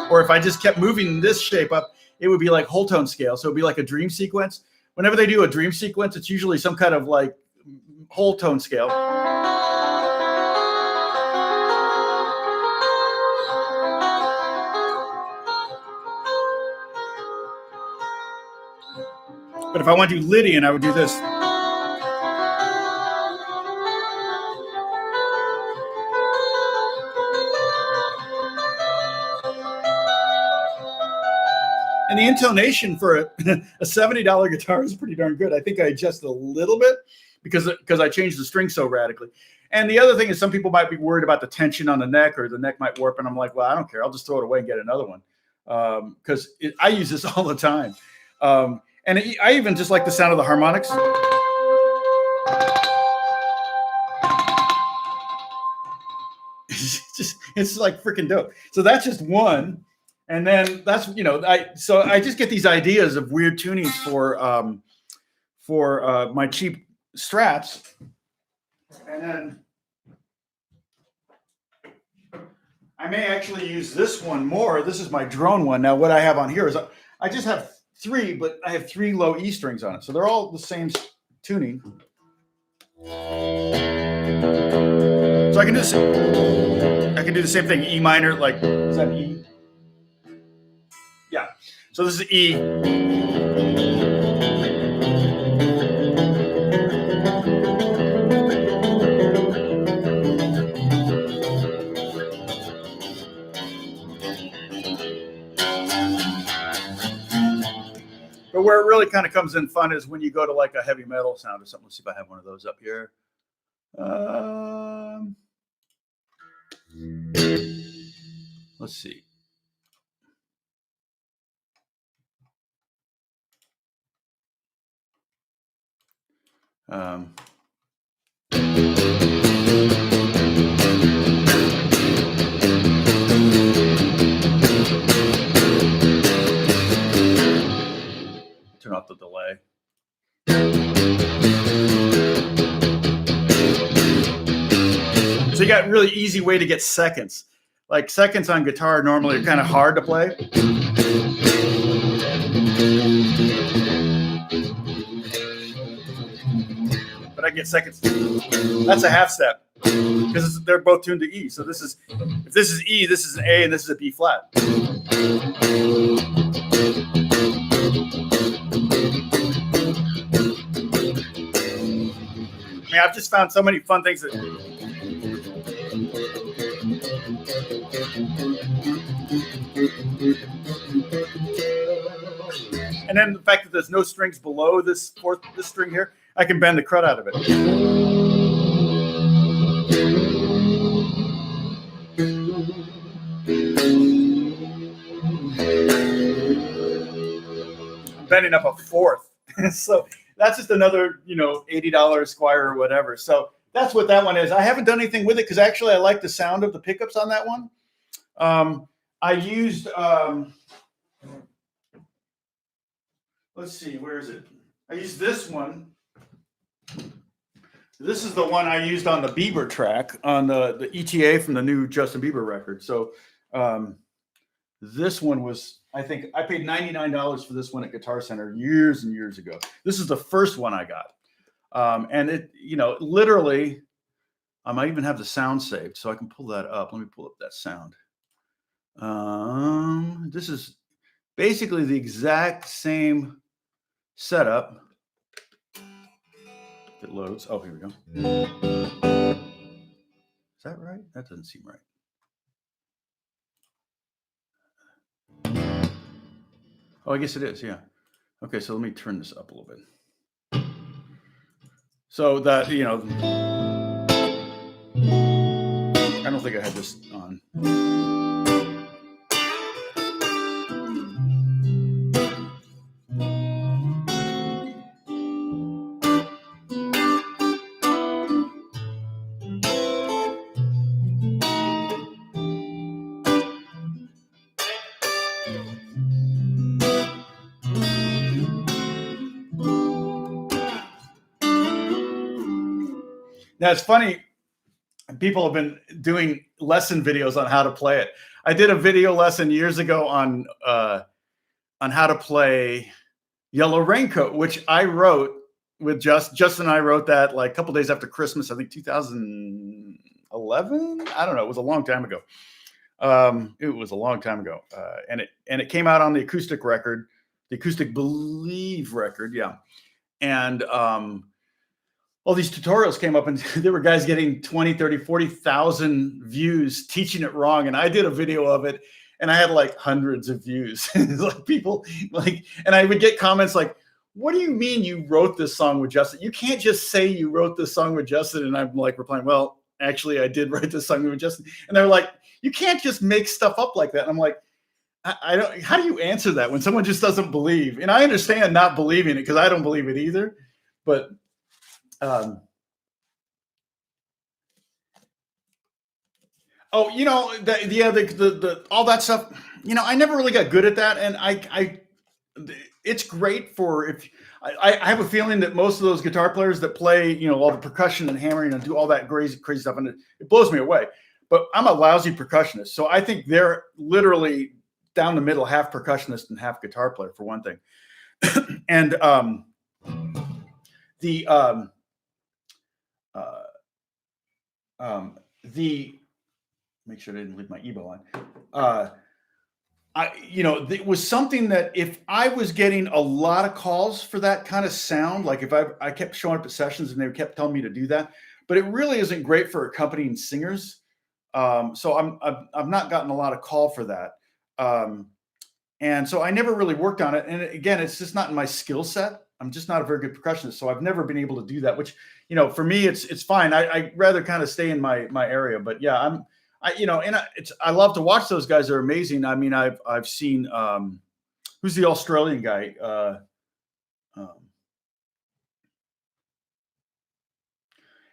or if I just kept moving this shape up, it would be like whole tone scale. So it'd be like a dream sequence. Whenever they do a dream sequence, it's usually some kind of like whole tone scale. But if I want to do Lydian, I would do this. And the intonation for a $70 guitar is pretty darn good. I think I adjusted a little bit because I changed the string so radically. And the other thing is some people might be worried about the tension on the neck or the neck might warp. And I'm like, well, I don't care. I'll just throw it away and get another one. Because I use this all the time. And I even just like the sound of the harmonics. It's like freaking dope. So that's just one. And then that's, I just get these ideas of weird tunings for my cheap Strats. And then I may actually use this one more. This is my drone one. Now what I have on here is I just have 3, but I have 3 low E strings on it. So they're all the same tuning. So I can do the same thing. E minor, like, is that E? Yeah. So this is E. But where it really kind of comes in fun is when you go to like a heavy metal sound or something. Let's see if I have one of those up here. Let's see. Turn off the delay. So you got a really easy way to get seconds. Like seconds on guitar normally are kind of hard to play. But I get seconds. That's a half step because they're both tuned to E. So this is, if this is E, this is an A, and this is a B flat. I mean, I've just found so many fun things that. And then the fact that there's no strings below this string here, I can bend the crud out of it. I'm bending up a 4th. So that's just another, $80 Squire or whatever. So that's what that one is. I haven't done anything with it because actually I like the sound of the pickups on that one. I used, let's see, where is it? I used this one. This is the one I used on the Bieber track on the ETA from the new Justin Bieber record. So This one was, I think I paid $99 for this one at Guitar Center years and years ago. This is the first one I got. And it, literally, I might even have the sound saved, so I can pull that up. Let me pull up that sound. This is basically the exact same setup. It loads. Oh, here we go. Is that right? That doesn't seem right. Oh, I guess it is. Yeah. Okay, so let me turn this up a little bit. So that, I don't think I had this on. Now it's funny, people have been doing lesson videos on how to play it. I did a video lesson years ago on how to play Yellow Raincoat, which I wrote with Justin. And I wrote that like a couple days after Christmas, I think 2011. I don't know. It was a long time ago. And it came out on the acoustic record, the Acoustic Believe record. Yeah. And all these tutorials came up and there were guys getting 20, 30, 40,000 views teaching it wrong. And I did a video of it and I had like hundreds of views. Like people like, and I would get comments like, what do you mean you wrote this song with Justin? You can't just say you wrote this song with Justin. And I'm like replying, well, actually I did write this song with Justin. And they're like, you can't just make stuff up like that. And I'm like, I don't, how do you answer that when someone just doesn't believe? And I understand not believing it because I don't believe it either, but oh, the all that stuff. I never really got good at that, and it's great for if I have a feeling that most of those guitar players that play, all the percussion and hammering and do all that crazy stuff, and it blows me away. But I'm a lousy percussionist, so I think they're literally down the middle, half percussionist and half guitar player for one thing, and make sure I didn't leave my EBO on. It was something that if I was getting a lot of calls for that kind of sound, like if I kept showing up at sessions and they kept telling me to do that, but it really isn't great for accompanying singers. So I've not gotten a lot of call for that. And so I never really worked on it. And again, it's just not in my skill set. I'm just not a very good percussionist. So I've never been able to do that, which, for me, it's fine. I rather kind of stay in my area, but yeah, I love to watch those guys. They're amazing. I mean, I've seen, who's the Australian guy?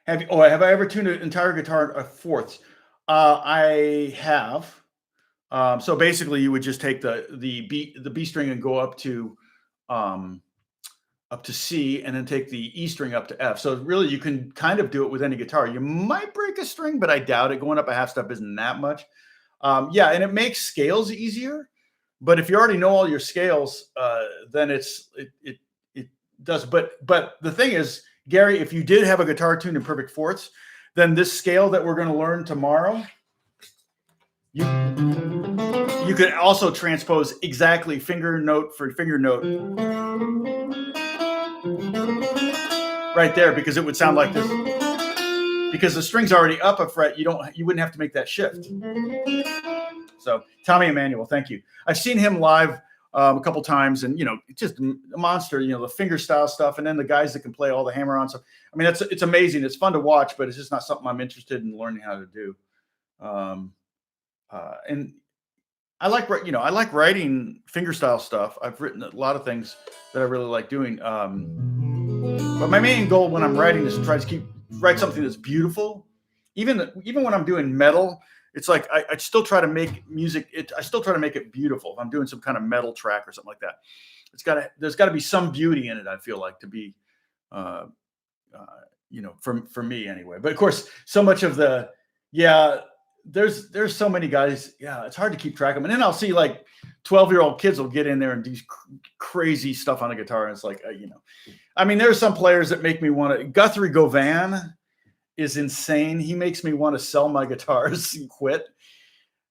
Have I ever tuned an entire guitar at fourths? I have. So basically, you would just take the B string and go up to C, and then take the E string up to F. So really, you can kind of do it with any guitar. You might break a string, but I doubt it. Going up a half step isn't that much. Yeah, and it makes scales easier. But if you already know all your scales, then it does. But the thing is, Gary, if you did have a guitar tuned in perfect fourths, then this scale that we're going to learn tomorrow, you could also transpose exactly finger note for finger note right there, because it would sound like this. Because the string's already up a fret, you wouldn't have to make that shift. So Tommy Emmanuel, thank you. I've seen him live a couple times, and just a monster. The finger style stuff, and then the guys that can play all the hammer-on stuff. I mean, it's amazing. It's fun to watch, but it's just not something I'm interested in learning how to do. And I like writing fingerstyle stuff. I've written a lot of things that I really like doing. But my main goal when I'm writing is to try to write something that's beautiful. Even when I'm doing metal, it's like I still try to make music. I still try to make it beautiful. If I'm doing some kind of metal track or something like that, there's got to be some beauty in it. I feel like to be, for me anyway. But of course, so much of the there's so many guys. Yeah, it's hard to keep track of them. And then I'll see like 12-year-old kids will get in there and do crazy stuff on a guitar. And it's like, I mean, there's some players that make me want to. Guthrie Govan is insane. He makes me want to sell my guitars and quit.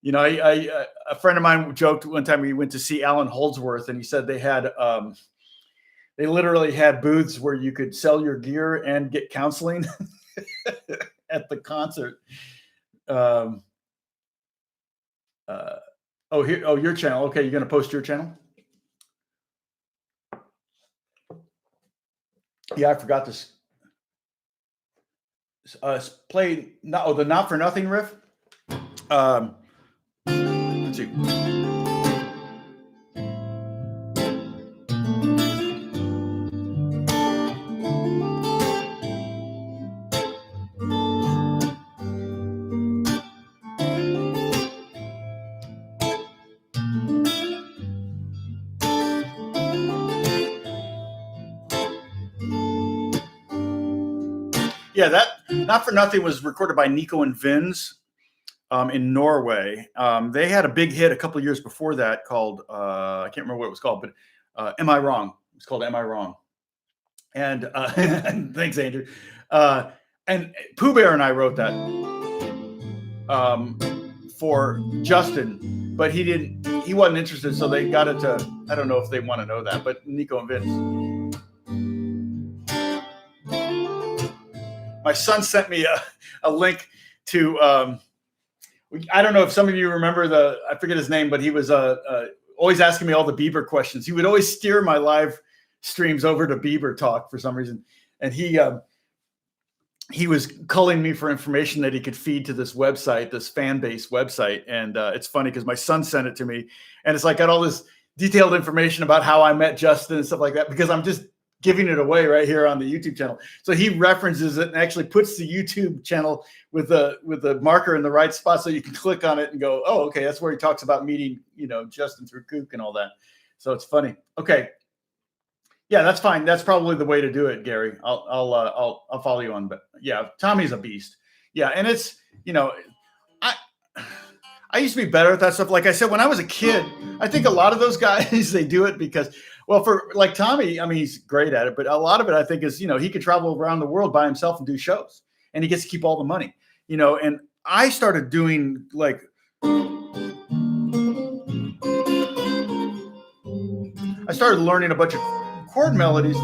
A friend of mine joked one time we went to see Alan Holdsworth, and he said they literally had booths where you could sell your gear and get counseling at the concert. Your channel. Okay, you're going to post your channel? Yeah, I forgot this. Play the Not for Nothing riff. Let's see. Yeah, that Not for Nothing was recorded by Nico and Vinz in Norway. They had a big hit a couple of years before that called, I can't remember what it was called, but Am I Wrong? It's called Am I Wrong? And thanks, Andrew. And Pooh Bear and I wrote that for Justin, but he wasn't interested, so they got it to, I don't know if they want to know that, but Nico and Vinz. My son sent me a link to, I don't know if some of you remember I forget his name, but he was always asking me all the Bieber questions. He would always steer my live streams over to Bieber talk for some reason. And he was culling me for information that he could feed to this website, this fan base website. And it's funny because my son sent it to me, and it's like got all this detailed information about how I met Justin and stuff like that, because I'm just giving it away right here on the YouTube channel. So he references it and actually puts the YouTube channel with the marker in the right spot, so you can click on it and go, oh, okay, that's where he talks about meeting, Justin through Kook and all that. So it's funny. Okay. Yeah, that's fine. That's probably the way to do it, Gary. I'll follow you on, but yeah, Tommy's a beast. Yeah. And it's, I used to be better at that stuff. Like I said, when I was a kid, I think a lot of those guys, they do it because, well, for like Tommy, I mean, he's great at it, but a lot of it I think is, he could travel around the world by himself and do shows, and he gets to keep all the money, and I started doing like, I started learning a bunch of chord melodies.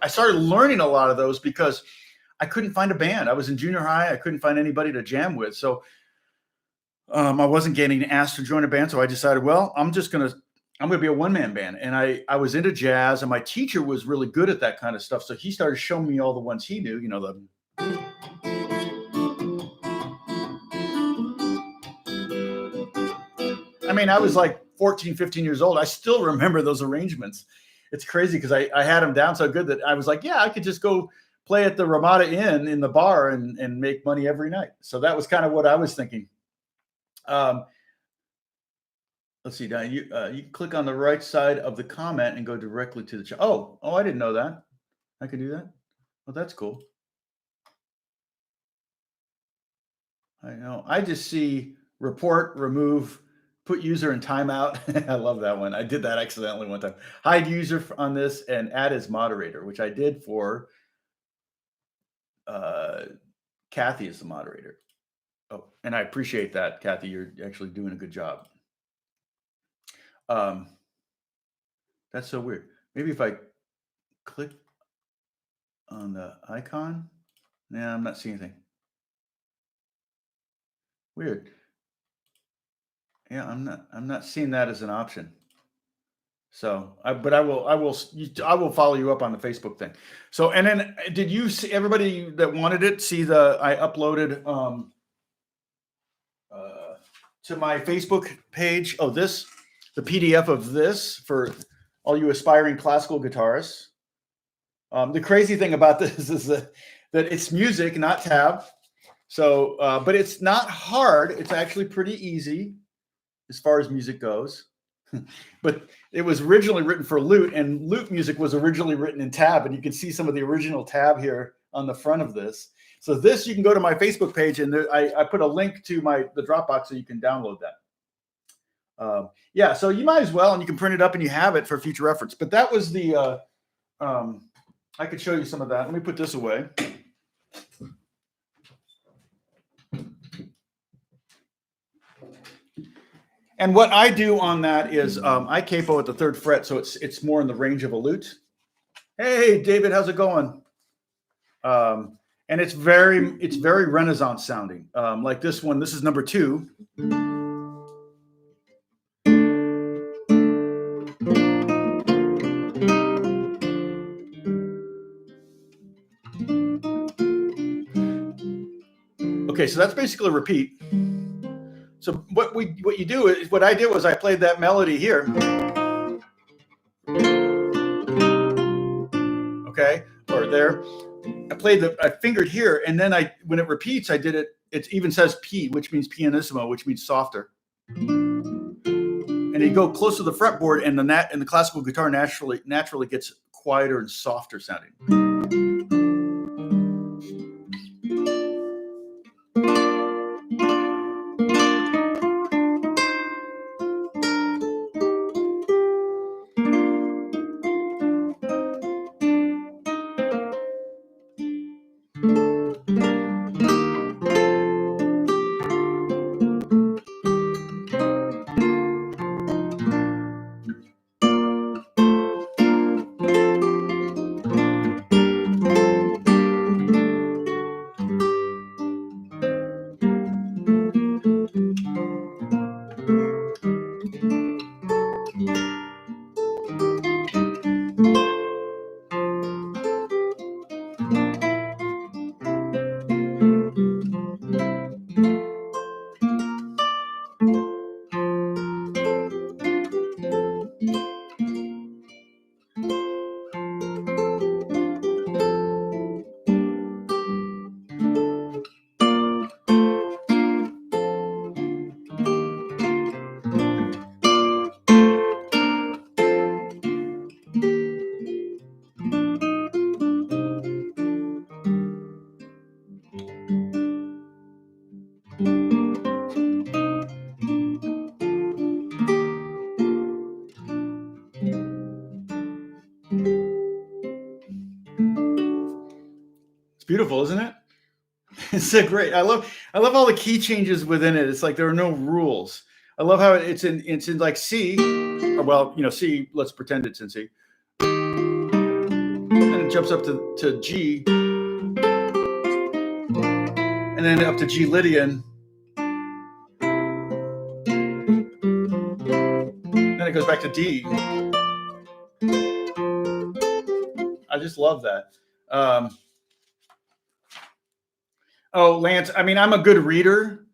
I started learning a lot of those because I couldn't find a band. I was in junior high. I couldn't find anybody to jam with. So I wasn't getting asked to join a band. So I decided, well, I'm going to be a one-man band. And I was into jazz, and my teacher was really good at that kind of stuff. So he started showing me all the ones he knew, I mean, I was like 14, 15 years old. I still remember those arrangements. It's crazy because I had them down so good that I was like, yeah, I could just go play at the Ramada Inn in the bar and make money every night. So that was kind of what I was thinking. Let's see, now you click on the right side of the comment and go directly to the chat. Oh, I didn't know that. I could do that. Well, that's cool. I know. I just see report, remove, put user in timeout. I love that one. I did that accidentally one time. Hide user on this and add as moderator, which I did for Kathy as the moderator. Oh, and I appreciate that, Kathy. You're actually doing a good job. That's so weird. Maybe if I click on the icon, I'm not seeing anything. Weird. Yeah, I'm not seeing that as an option. So, I will follow you up on the Facebook thing. So, and then did you see, everybody that wanted it, see I uploaded to my Facebook page. Oh, the PDF of this for all you aspiring classical guitarists. The crazy thing about this is that it's music, not tab. So, but it's not hard. It's actually pretty easy as far as music goes. But it was originally written for lute, and lute music was originally written in tab, and you can see some of the original tab here on the front of this. So this, you can go to my Facebook page, and there, I put a link to the Dropbox so you can download that. Yeah, so you might as well, and you can print it up and you have it for future reference. But that was the, I could show you some of that. Let me put this away. And what I do on that is I capo at the 3rd fret, so it's more in the range of a lute. Hey, David, how's it going? And it's very Renaissance sounding. Like this one, this is number 2. Okay, so that's basically a repeat. So what you do is, what I did was I played that melody here. Okay, or there. I fingered here, and then when it repeats, I did it. It even says P, which means pianissimo, which means softer. And you go close to the fretboard, and the classical guitar naturally gets quieter and softer sounding. It's beautiful, isn't it? It's so great. I love all the key changes within it. It's like there are no rules. I love how it's in like C, or well, C. Let's pretend it's in C, and it jumps up to G, and then up to G Lydian. Then it goes back to D. I just love that. Oh, Lance, I mean, I'm a good reader,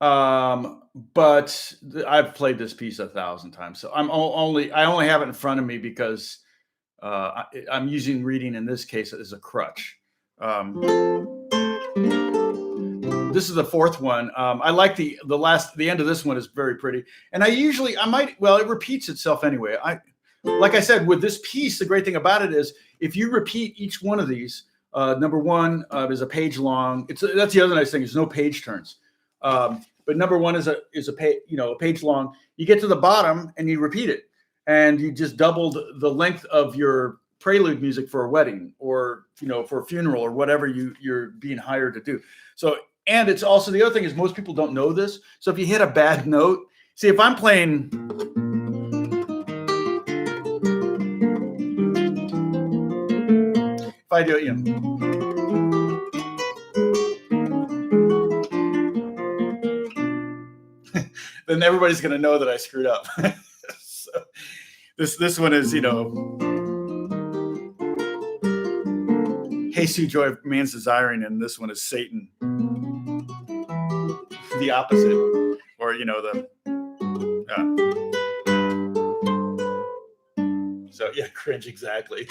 but I've played this piece 1,000 times. So I only have it in front of me because I'm using reading in this case as a crutch. This is the 4th one. I like the end of this one is very pretty. And it repeats itself anyway. Like I said, with this piece, the great thing about it is if you repeat each one of these, number 1 is a page long. That's the other nice thing is no page turns. But number 1 is a page long. You get to the bottom and you repeat it, and you just doubled the length of your prelude music for a wedding or for a funeral or whatever you're being hired to do. So, and it's also the other thing is most people don't know this. So if you hit a bad note, see if I'm playing. If I do it, then everybody's going to know that I screwed up. So this one is, Hey, Sue Joy, man's desiring, and this one is Satan. The opposite, or So yeah, cringe, exactly.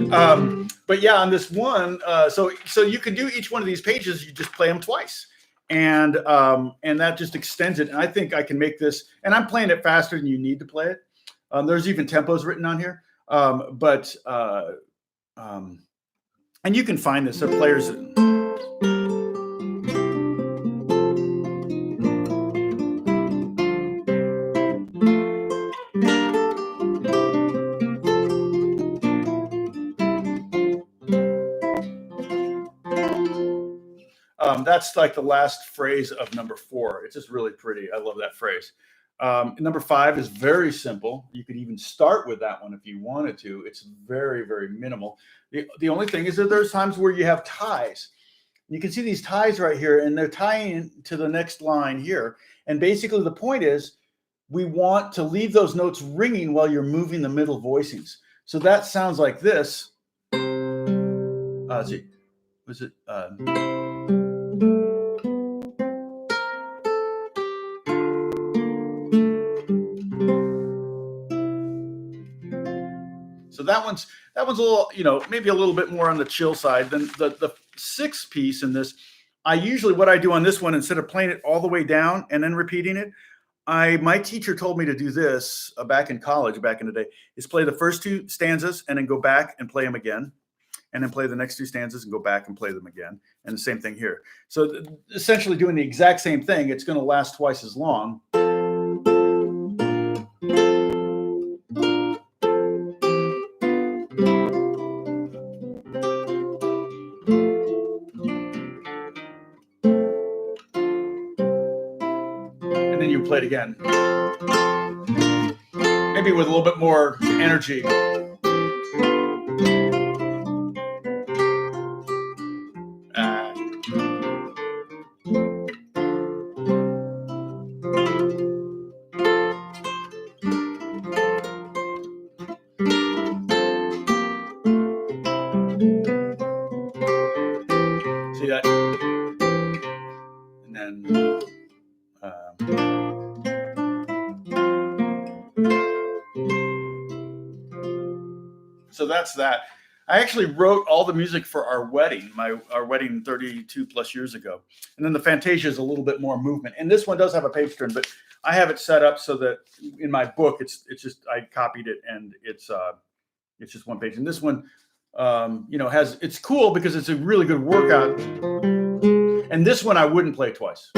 But yeah, on this one, so you can do each one of these pages. You just play them twice, and that just extends it. And I think I can make this. And I'm playing it faster than you need to play it. There's even tempos written on here, and you can find this. So players. That's like the last phrase of number 4. It's just really pretty. I love that phrase. Number 5 is very simple. You could even start with that one if you wanted to. It's very, very minimal. The only thing is that there's times where you have ties. You can see these ties right here, and they're tying to the next line here. And basically the point is we want to leave those notes ringing while you're moving the middle voicings. So that sounds like this. So that one's a little, maybe a little bit more on the chill side than the 6th piece in this. What I do on this one, instead of playing it all the way down and then repeating it, my teacher told me to do this back in college, back in the day, is play the first 2 stanzas and then go back and play them again, and then play the next 2 stanzas and go back and play them again. And the same thing here. So essentially doing the exact same thing. It's going to last twice as long. And then you play it again. Maybe with a little bit more energy. See that? And then so that's that. I actually wrote all the music for our wedding, our wedding 32 plus years ago. And then the Fantasia is a little bit more movement. And this one does have a page turn, but I have it set up so that in my book, it's just, I copied it and it's just one page. And this one, it's cool because it's a really good workout. And this one I wouldn't play twice.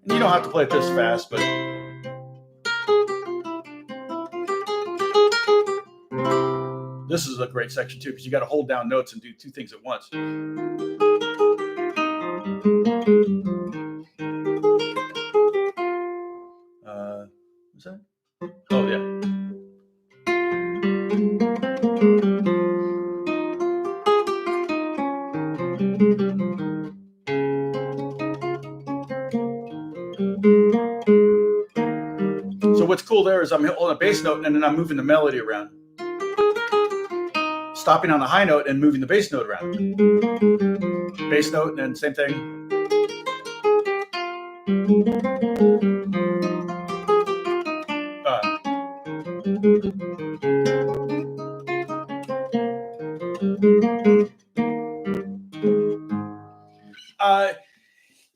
You don't have to play it this fast, but this is a great section too, because you got to hold down notes and do 2 things at once. What's that? Oh yeah. So what's cool there is I'm holding a bass note and then I'm moving the melody around. Stopping on the high note and moving the bass note around. Bass note and then same thing.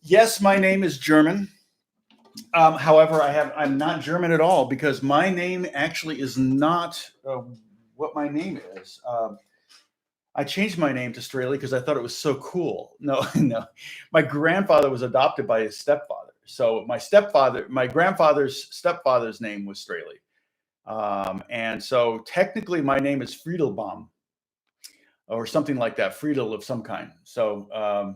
Yes, my name is German. However, I'm not German at all, because my name actually is not what my name is. I changed my name to Strahle because I thought it was so cool. No. My grandfather was adopted by his stepfather. So my grandfather's stepfather's name was Strahle. And so technically my name is Friedelbaum or something like that, Friedel of some kind. So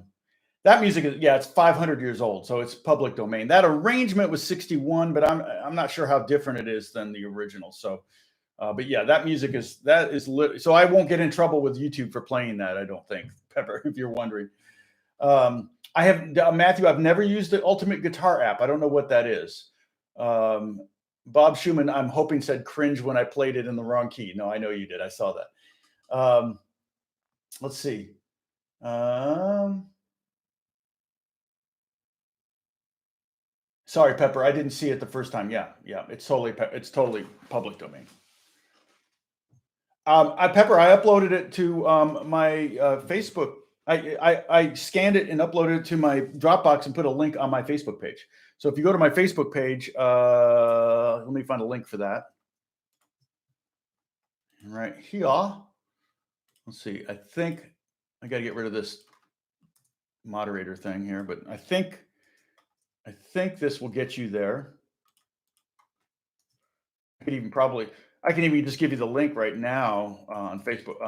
that music is, it's 500 years old, so it's public domain. That arrangement was 61, but I'm not sure how different it is than the original. So, but yeah, that music is so I won't get in trouble with YouTube for playing that. I don't think, Pepper, if you're wondering. I have Matthew. I've never used the Ultimate Guitar app. I don't know what that is. Bob Schumann, I'm hoping, said cringe when I played it in the wrong key. No, I know you did. I saw that. Let's see. Sorry, Pepper, I didn't see it the first time. Yeah, it's totally public domain. Pepper, I uploaded it to my Facebook. I scanned it and uploaded it to my Dropbox and put a link on my Facebook page. So if you go to my Facebook page, let me find a link for that. Right here. Let's see. I think I got to get rid of this moderator thing here, but I think this will get you there. I can even just give you the link right now on Facebook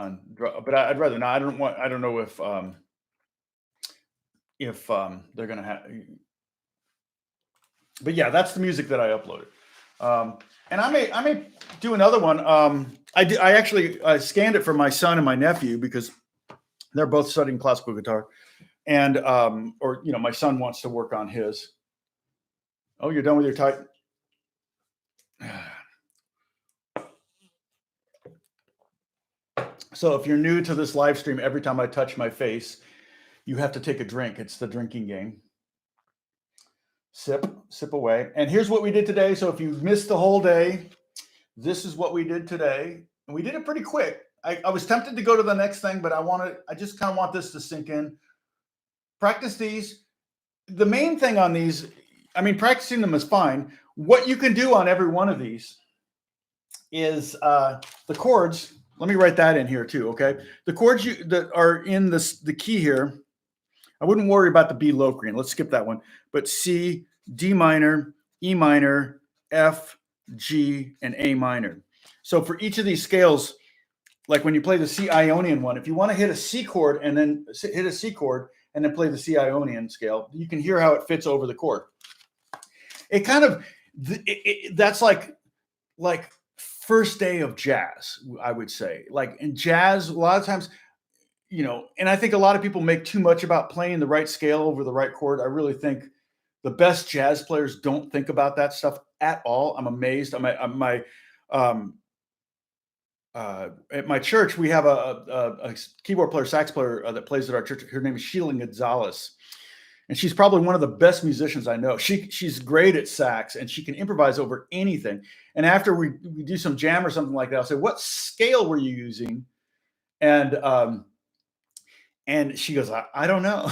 but I'd rather not. I don't know if they're going to have, but yeah, that's the music that I uploaded. And I may do another one. I actually scanned it for my son and my nephew because they're both studying classical guitar, and my son wants to work on his. Oh, you're done with your type. So if you're new to this live stream, every time I touch my face, you have to take a drink. It's the drinking game. Sip away. And here's what we did today. So if you missed the whole day, this is what we did today. And we did it pretty quick. I was tempted to go to the next thing, but I just kind of want this to sink in. Practice these. The main thing on these, I mean, practicing them is fine. What you can do on every one of these is the chords. Let me write that in here too, okay? The chords that are in the key here, I wouldn't worry about the B Locrian. Let's skip that one. But C, D minor, E minor, F, G, and A minor. So for each of these scales, like when you play the C Ionian one, if you want to hit a C chord and then hit a C chord and then play the C Ionian scale, you can hear how it fits over the chord. It kind of, that's like first day of jazz, I would say. Like in jazz, a lot of times, and I think a lot of people make too much about playing the right scale over the right chord. I really think the best jazz players don't think about that stuff at all. I'm amazed. At my church, we have a keyboard player, sax player that plays at our church. Her name is Sheila Gonzalez. And she's probably one of the best musicians I know. She's great at sax and she can improvise over anything. And after we do some jam or something like that, I'll say, what scale were you using? And she goes, I don't know.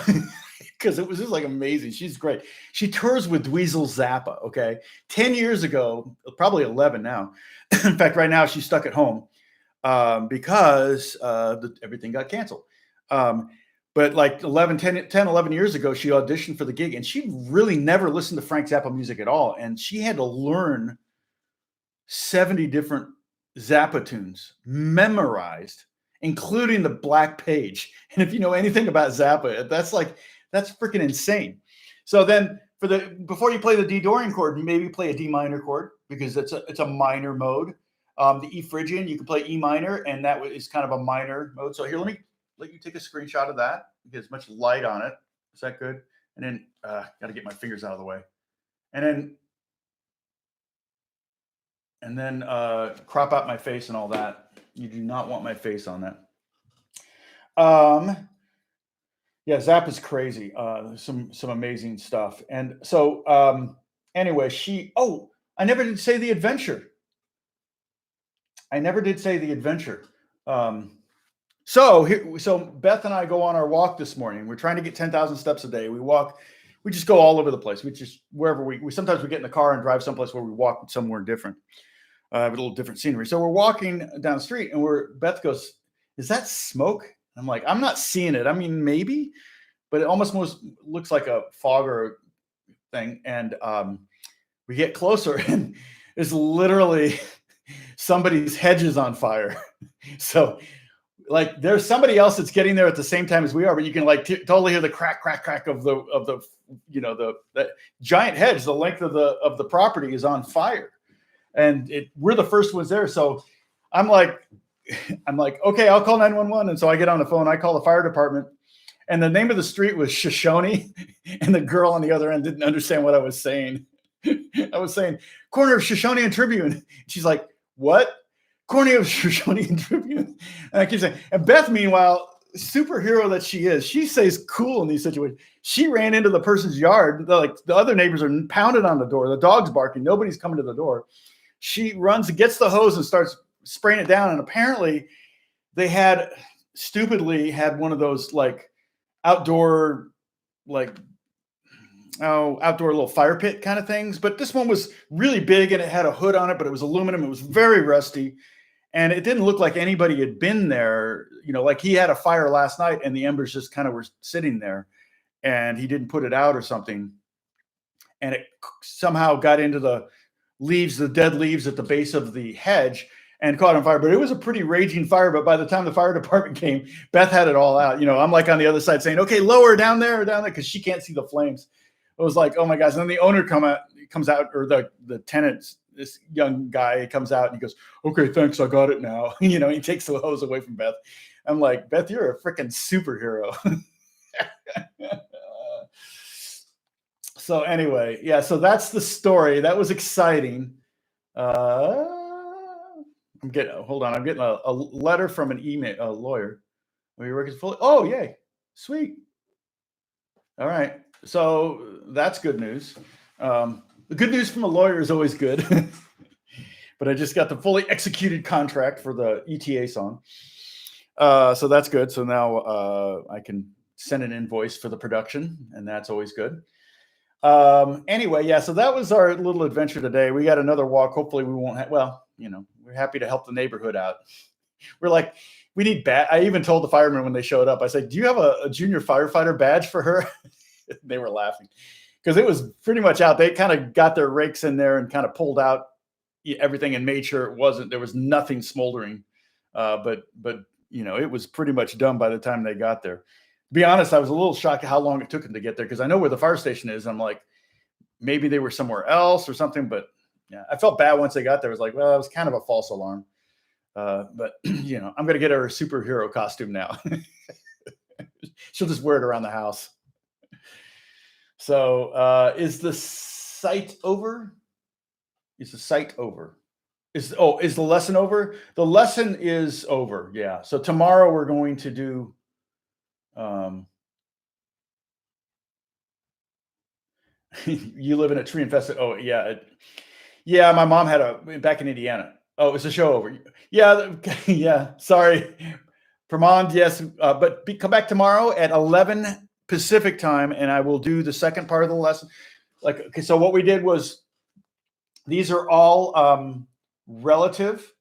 Because it was just like amazing. She's great. She tours with Dweezil Zappa, okay? 10 years ago, probably 11 now. In fact, right now she's stuck at home because everything got canceled. But like 10, 11 years ago, she auditioned for the gig and she really never listened to Frank Zappa music at all. And she had to learn 70 different Zappa tunes memorized, including the Black Page. And if you know anything about Zappa, that's freaking insane. So then before you play the D Dorian chord, you maybe play a D minor chord because it's a minor mode. The E Phrygian, you can play E minor, and that is kind of a minor mode. So here, let me let you take a screenshot of that. Get as much light on it. Is that good? And then got to get my fingers out of the way. And then crop out my face and all that. You do not want my face on that. Yeah, Zappa's crazy. Some amazing stuff. And so anyway, I never did say the adventure. So Beth and I go on our walk this morning. We're trying to get 10,000 steps a day. We just go all over the place. We just, wherever sometimes we get in the car and drive someplace where we walk somewhere different, a little different scenery. So we're walking down the street and Beth goes, "Is that smoke?" I'm like, "I'm not seeing it. I mean, maybe, but it almost looks like a fog or thing." And we get closer and it's literally somebody's hedge is on fire. So like there's somebody else that's getting there at the same time as we are, but you can like totally hear the crack of the the giant hedge. The length of the property is on fire, and we're the first ones there. So I'm like, okay, I'll call 911. And so I get on the phone. I call the fire department, and the name of the street was Shoshone, and the girl on the other end didn't understand what I was saying. I was saying corner of Shoshone and Tribune. She's like, "What? cornea showing and dripping. And I keep saying, and Beth, meanwhile, superhero that she is, she stays cool in these situations. She ran into the person's yard. Like the other neighbors are pounding on the door. The dog's barking. Nobody's coming to the door. She runs and gets the hose and starts spraying it down. And apparently they had stupidly had one of those like outdoor, like, outdoor little fire pit kind of things. But this one was really big and it had a hood on it, but it was aluminum. It was very rusty. And it didn't look like anybody had been there, you know, like he had a fire last night and the embers just kind of were sitting there and he didn't put it out or something. And it somehow got into the leaves, the dead leaves at the base of the hedge and caught on fire. But it was a pretty raging fire. But by the time the fire department came, Beth had it all out. You know, I'm like on the other side saying, okay, lower down there, because she can't see the flames. It was like, oh my gosh. And then the owner comes out, or the tenant, this young guy comes out and he goes, okay, thanks, I got it now. You know, he takes the hose away from Beth. I'm like, Beth, you're a freaking superhero. So anyway, yeah, so that's the story. That was exciting. I'm getting a letter from a lawyer. Are you working fully? Oh, yay. Sweet. All right. So that's good news. The good news from a lawyer is always good. But I just got the fully executed contract for the ETA song. So that's good. So now I can send an invoice for the production, and that's always good. Anyway, yeah, so that was our little adventure today. We got another walk. Hopefully we won't we're happy to help the neighborhood out. We're like, we need I even told the firemen when they showed up, I said, do you have a junior firefighter badge for her? They were laughing because it was pretty much out. They kind of got their rakes in there and kind of pulled out everything and made sure there was nothing smoldering. But you know, it was pretty much done by the time they got there. To be honest, I was a little shocked at how long it took them to get there because I know where the fire station is. I'm like, maybe they were somewhere else or something. But yeah, I felt bad once they got there. I was like, well, it was kind of a false alarm. But you know, I'm gonna get her a superhero costume now. She'll just wear it around the house. So is the site over? Is the site over? Is the lesson over? The lesson is over. Yeah. So tomorrow we're going to do you live in a tree infested. Oh yeah. Yeah, my mom had back in Indiana. Oh, it's a show over. Yeah, yeah. Sorry. Vermont, yes. But come back tomorrow at 11 Pacific time, and I will do the second part of the lesson. Like, okay, so what we did was these are all relative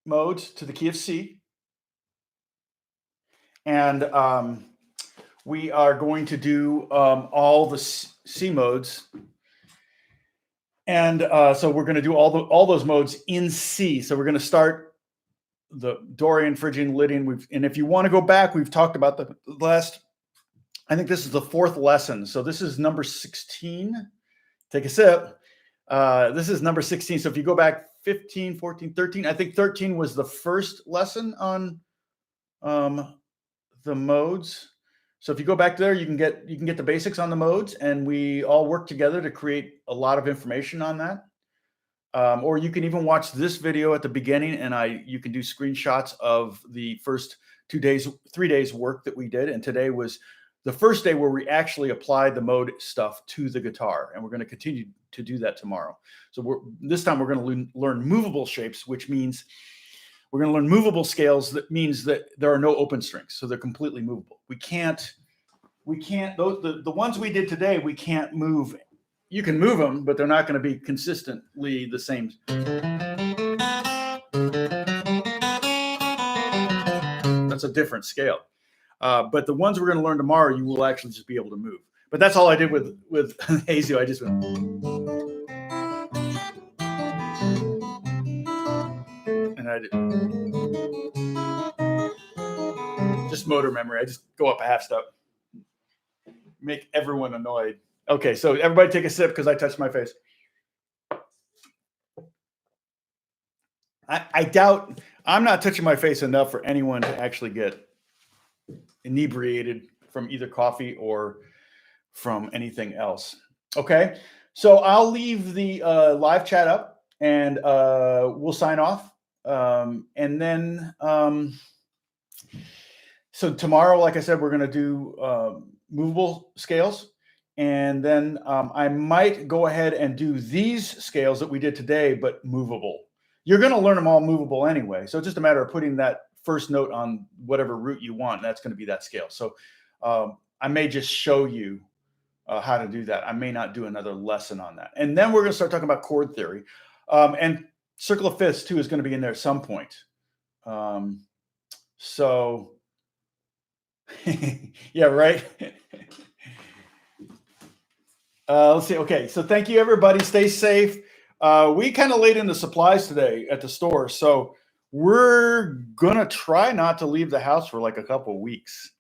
modes to the key of C. And we are going to do all the C modes. And so we're going to do all those modes in C. So we're going to start the Dorian, Phrygian, Lydian. And if you want to go back, we've talked about the last, I think this is the fourth lesson. So this is number 16. Take a sip. This is number 16. So if you go back 15, 14, 13, I think 13 was the first lesson on the modes. So if you go back there, you can get the basics on the modes, and we all work together to create a lot of information on that. Or you can even watch this video at the beginning, and you can do screenshots of the first 3 days work that we did. And today was the first day where we actually applied the mode stuff to the guitar, and we're going to continue to do that tomorrow. So this time we're going to learn movable shapes, which means we're going to learn movable scales. That means that there are no open strings, so they're completely movable. We can't the ones we did today, we can't move. You can move them, but they're not going to be consistently the same. That's a different scale. But the ones we're going to learn tomorrow, you will actually just be able to move. But that's all I did with Hazio. I just went, and I did just motor memory. I just go up a half step, make everyone annoyed. Okay, so everybody take a sip because I touched my face. I doubt I'm not touching my face enough for anyone to actually get inebriated from either coffee or from anything else. Okay, so I'll leave the live chat up, and we'll sign off. And then, so tomorrow, like I said, we're going to do movable scales. And then I might go ahead and do these scales that we did today, but movable. You're going to learn them all movable anyway. So it's just a matter of putting that first note on whatever root you want. And that's going to be that scale. So I may just show you how to do that. I may not do another lesson on that. And then we're going to start talking about chord theory. And circle of fifths too is going to be in there at some point. So yeah, right. Let's see. Okay, so thank you, everybody. Stay safe. We kind of laid in the supplies today at the store, so we're gonna try not to leave the house for like a couple of weeks.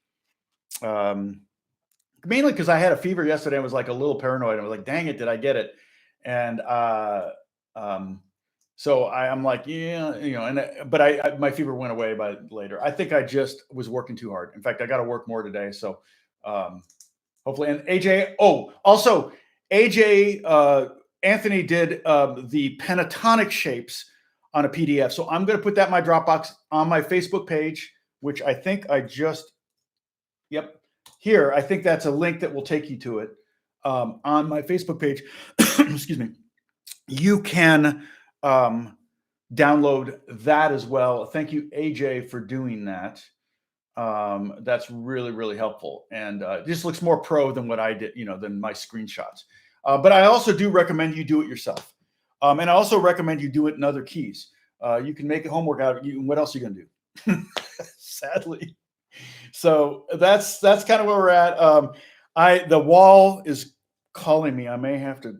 Mainly because I had a fever yesterday and was like a little paranoid. I was like, "Dang it, did I get it?" And so I'm like, yeah, but my fever went away by later. I think I just was working too hard. In fact, I got to work more today. So hopefully, and AJ, also AJ, Anthony did the pentatonic shapes on a PDF. So I'm going to put that in my Dropbox on my Facebook page, which I think I just, here. I think that's a link that will take you to it on my Facebook page. Excuse me. You can download that as well. Thank you, AJ, for doing that. That's really, really helpful. And it just looks more pro than what I did, than my screenshots. But I also do recommend you do it yourself. And I also recommend you do it in other keys. You can make a homework out. What else are you going to do? Sadly. So that's kind of where we're at. The wall is calling me. I may have to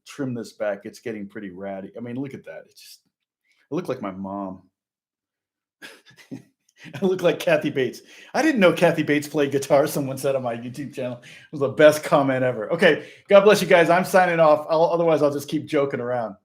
trim this back. It's getting pretty ratty. I mean, look at that. I look like my mom. I look like Kathy Bates. I didn't know Kathy Bates played guitar. Someone said on my YouTube channel. It was the best comment ever. Okay. God bless you guys. I'm signing off. Otherwise, I'll just keep joking around.